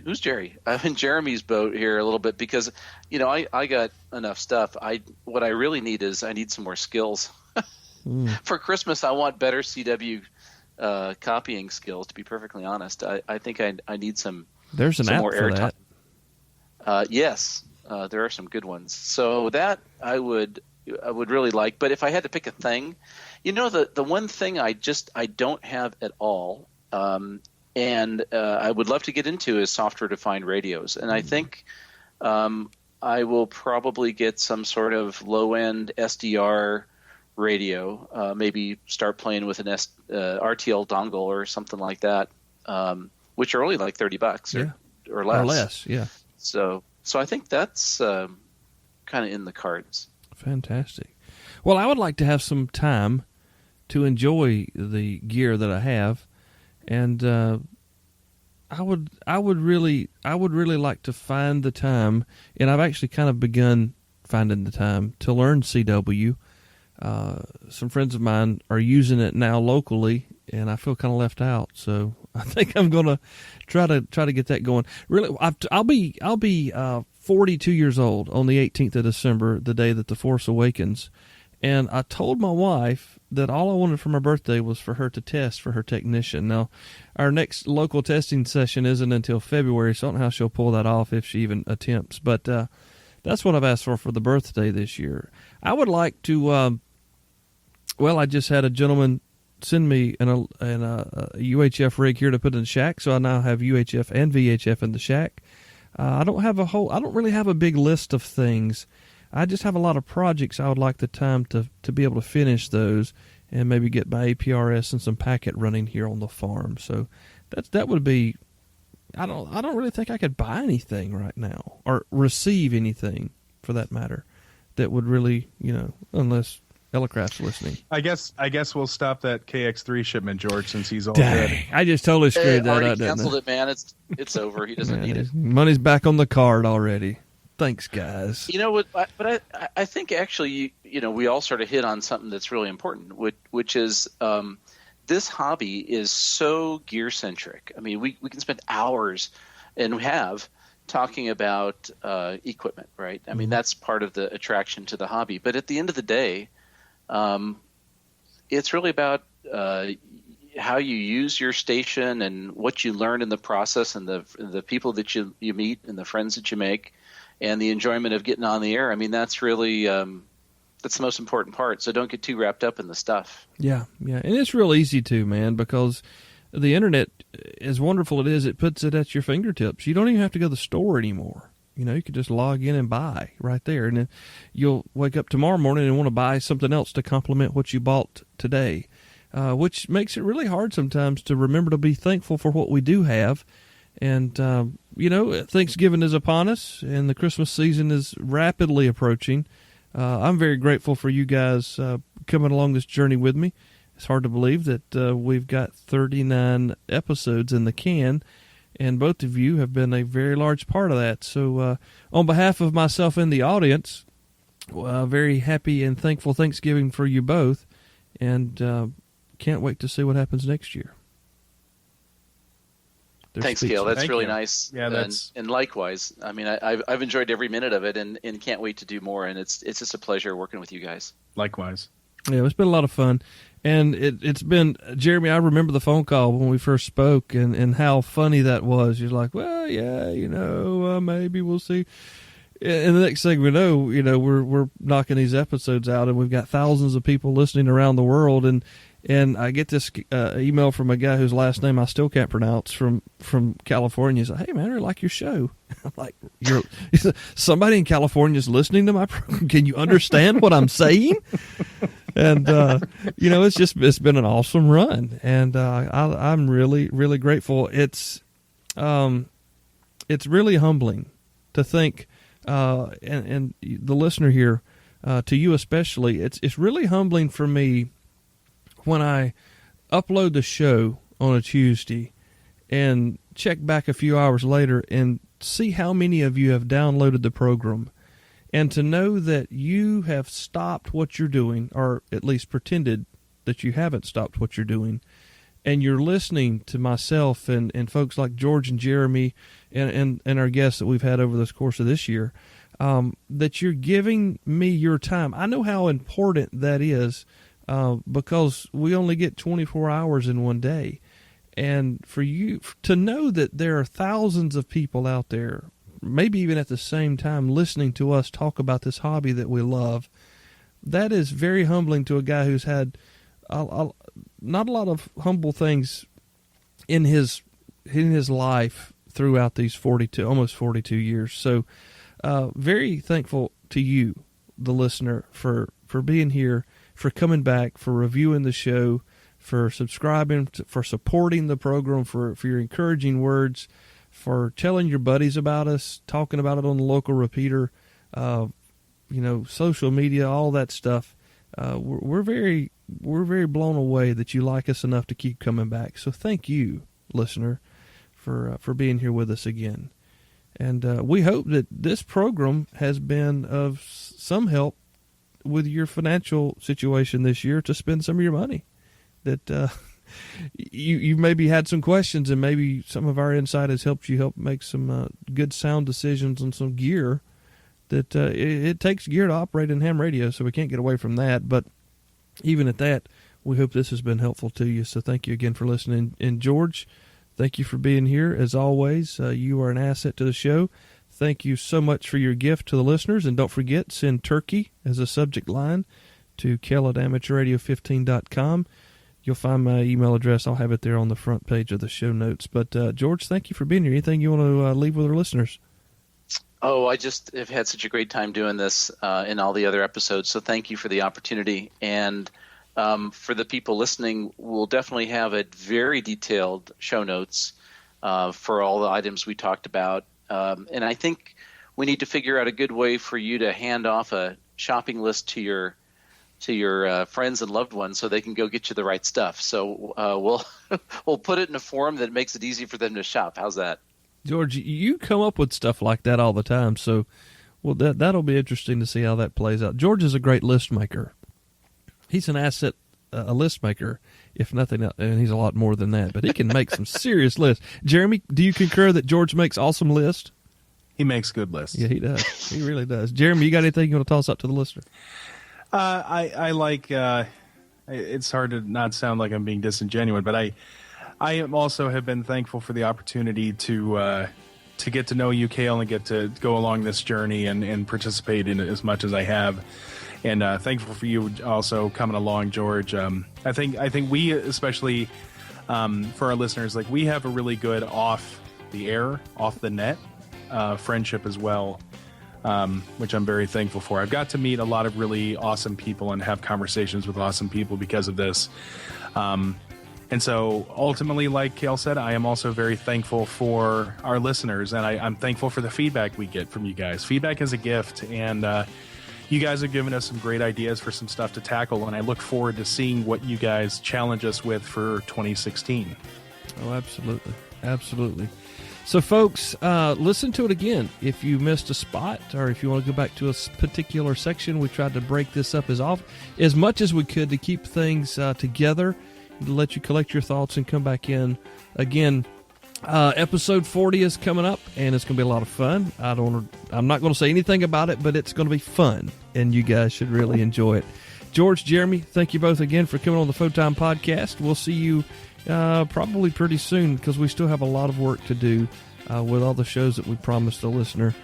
Who's Jerry? I'm in Jeremy's boat here a little bit because, I got enough stuff. What I really need is I need some more skills. For Christmas, I want better CW copying skills. To be perfectly honest, I think I need some. There's an app more for that. Yes, there are some good ones. So that I would really like. But if I had to pick a thing, the one thing I don't have at all, and I would love to get into is software-defined radios. And I think I will probably get some sort of low-end SDR radio, maybe start playing with an RTL dongle or something like that, which are only like $30 or less. Or less, yeah. So I think that's kind of in the cards. Fantastic. Well, I would like to have some time to enjoy the gear that I have, and I would really like to find the time, and I've actually kind of begun finding the time to learn CW. Some friends of mine are using it now locally, and I feel kind of left out. So I think I'm gonna try to get that going. Really, I'll be 42 years old on the 18th of December, the day that The Force Awakens. And I told my wife that all I wanted for my birthday was for her to test for her technician. Now, our next local testing session isn't until February, so I don't know how she'll pull that off if she even attempts. But that's what I've asked for the birthday this year. I would like to, I just had a gentleman send me a UHF rig here to put in the shack, so I now have UHF and VHF in the shack. I don't really have a big list of things. I just have a lot of projects I would like the time to be able to finish those and maybe get my APRS and some packet running here on the farm. So that would be. I don't really think I could buy anything right now or receive anything for that matter that would really, unless Elecraft's listening. I guess we'll stop that KX3 shipment, George, since he's all Dang, dead. I just totally screwed that up. Canceled it, man. It's over. He doesn't need it. Money's back on the card already. Thanks, guys. You know what? But I think actually, we all sort of hit on something that's really important, which is this hobby is so gear centric. I mean, we can spend hours, and we have, talking about equipment, right? I mean, that's part of the attraction to the hobby. But at the end of the day, it's really about how you use your station and what you learn in the process, and the people that you meet and the friends that you make, and the enjoyment of getting on the air. I mean, that's really that's the most important part. So don't get too wrapped up in the stuff. Yeah, and it's real easy to, man, because the internet, as wonderful it is, it puts it at your fingertips. You don't even have to go to the store anymore. You could just log in and buy right there, and then you'll wake up tomorrow morning and want to buy something else to complement what you bought today, which makes it really hard sometimes to remember to be thankful for what we do have. And, Thanksgiving is upon us, and the Christmas season is rapidly approaching. I'm very grateful for you guys coming along this journey with me. It's hard to believe that we've got 39 episodes in the can, and both of you have been a very large part of that. So on behalf of myself and the audience, very happy and thankful Thanksgiving for you both, and can't wait to see what happens next year. Thanks, Gail. That's really you. nice. Yeah, and likewise. I mean, I've enjoyed every minute of it, and can't wait to do more. And it's just a pleasure working with you guys. Likewise. Yeah, it's been a lot of fun. And it's been, Jeremy, I remember the phone call when we first spoke and how funny that was. You're like, well, yeah, maybe we'll see. And the next thing we know, we're knocking these episodes out, and we've got thousands of people listening around the world. And I get this email from a guy whose last name I still can't pronounce from California. He's like, hey, man, I like your show. I'm like, somebody in California is listening to my program. Can you understand what I'm saying? And, it's been an awesome run. And I'm really, really grateful. It's really humbling to think, and the listener here, to you especially, it's really humbling for me when I upload the show on a Tuesday and check back a few hours later and see how many of you have downloaded the program, and to know that you have stopped what you're doing, or at least pretended that you haven't stopped what you're doing, and you're listening to myself and folks like George and Jeremy and our guests that we've had over the course of this year, that you're giving me your time. I know how important that is, because we only get 24 hours in one day. And for you to know that there are thousands of people out there, maybe even at the same time, listening to us talk about this hobby that we love, that is very humbling to a guy who's had not a lot of humble things in his life throughout these almost 42 years. So very thankful to you, the listener, for being here, for coming back, for reviewing the show, for subscribing, for supporting the program, for your encouraging words, for telling your buddies about us, talking about it on the local repeater, social media, all that stuff. We're very blown away that you like us enough to keep coming back. So thank you, listener, for being here with us again. And we hope that this program has been of some help with your financial situation this year to spend some of your money. That you maybe had some questions, and maybe some of our insight has helped you make some good sound decisions on some gear. That it takes gear to operate in ham radio, so we can't get away from that. But even at that, we hope this has been helpful to you. So thank you again for listening. And George, thank you for being here. As always, you are an asset to the show. Thank you so much for your gift to the listeners. And don't forget, send turkey as a subject line to kel@amateurradio15.com. You'll find my email address. I'll have it there on the front page of the show notes. But, George, thank you for being here. Anything you want to leave with our listeners? Oh, I just have had such a great time doing this and all the other episodes. So thank you for the opportunity. And for the people listening, we'll definitely have a very detailed show notes for all the items we talked about. And I think we need to figure out a good way for you to hand off a shopping list to your friends and loved ones so they can go get you the right stuff. So we'll put it in a form that makes it easy for them to shop. How's that? George, you come up with stuff like that all the time. So that'll be interesting to see how that plays out. George is a great list maker. He's an asset, a list maker, if nothing else, and he's a lot more than that, but he can make some serious lists. Jeremy, do you concur that George makes awesome lists? He makes good lists. Yeah, he does. He really does. Jeremy, you got anything you want to toss up to the listener? I like, it's hard to not sound like I'm being disingenuous, but I am also have been thankful for the opportunity to get to know you, Cale, and get to go along this journey and participate in it as much as I have. And thankful for you also coming along, George. I think we, especially for our listeners, like we have a really good off the net friendship as well, which I'm very thankful for. I've got to meet a lot of really awesome people and have conversations with awesome people because of this. And so ultimately, like Cale said, I am also very thankful for our listeners, and I'm thankful for the feedback we get from you guys. Feedback is a gift, and you guys have given us some great ideas for some stuff to tackle, and I look forward to seeing what you guys challenge us with for 2016. Oh, absolutely. Absolutely. So, folks, listen to it again. If you missed a spot or if you want to go back to a particular section, we tried to break this up as much as we could to keep things together, to let you collect your thoughts and come back in. Again, episode 40 is coming up, and it's going to be a lot of fun. I'm not going to say anything about it, but it's going to be fun, and you guys should really enjoy it. George, Jeremy, thank you both again for coming on the Photime Podcast. We'll see you probably pretty soon, because we still have a lot of work to do with all the shows that we promised the listener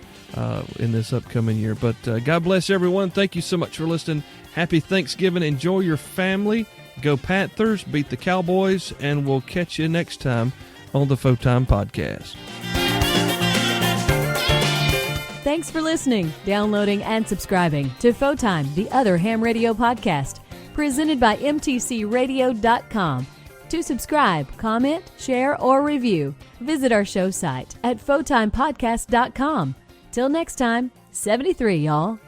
in this upcoming year. But God bless everyone. Thank you so much for listening. Happy Thanksgiving. Enjoy your family. Go Panthers. Beat the Cowboys. And we'll catch you next time on the Photime Podcast. Thanks for listening, downloading, and subscribing to Photime, the other ham radio podcast, presented by mtcradio.com. To subscribe, comment, share, or review, visit our show site at photimepodcast.com. Till next time, 73, y'all.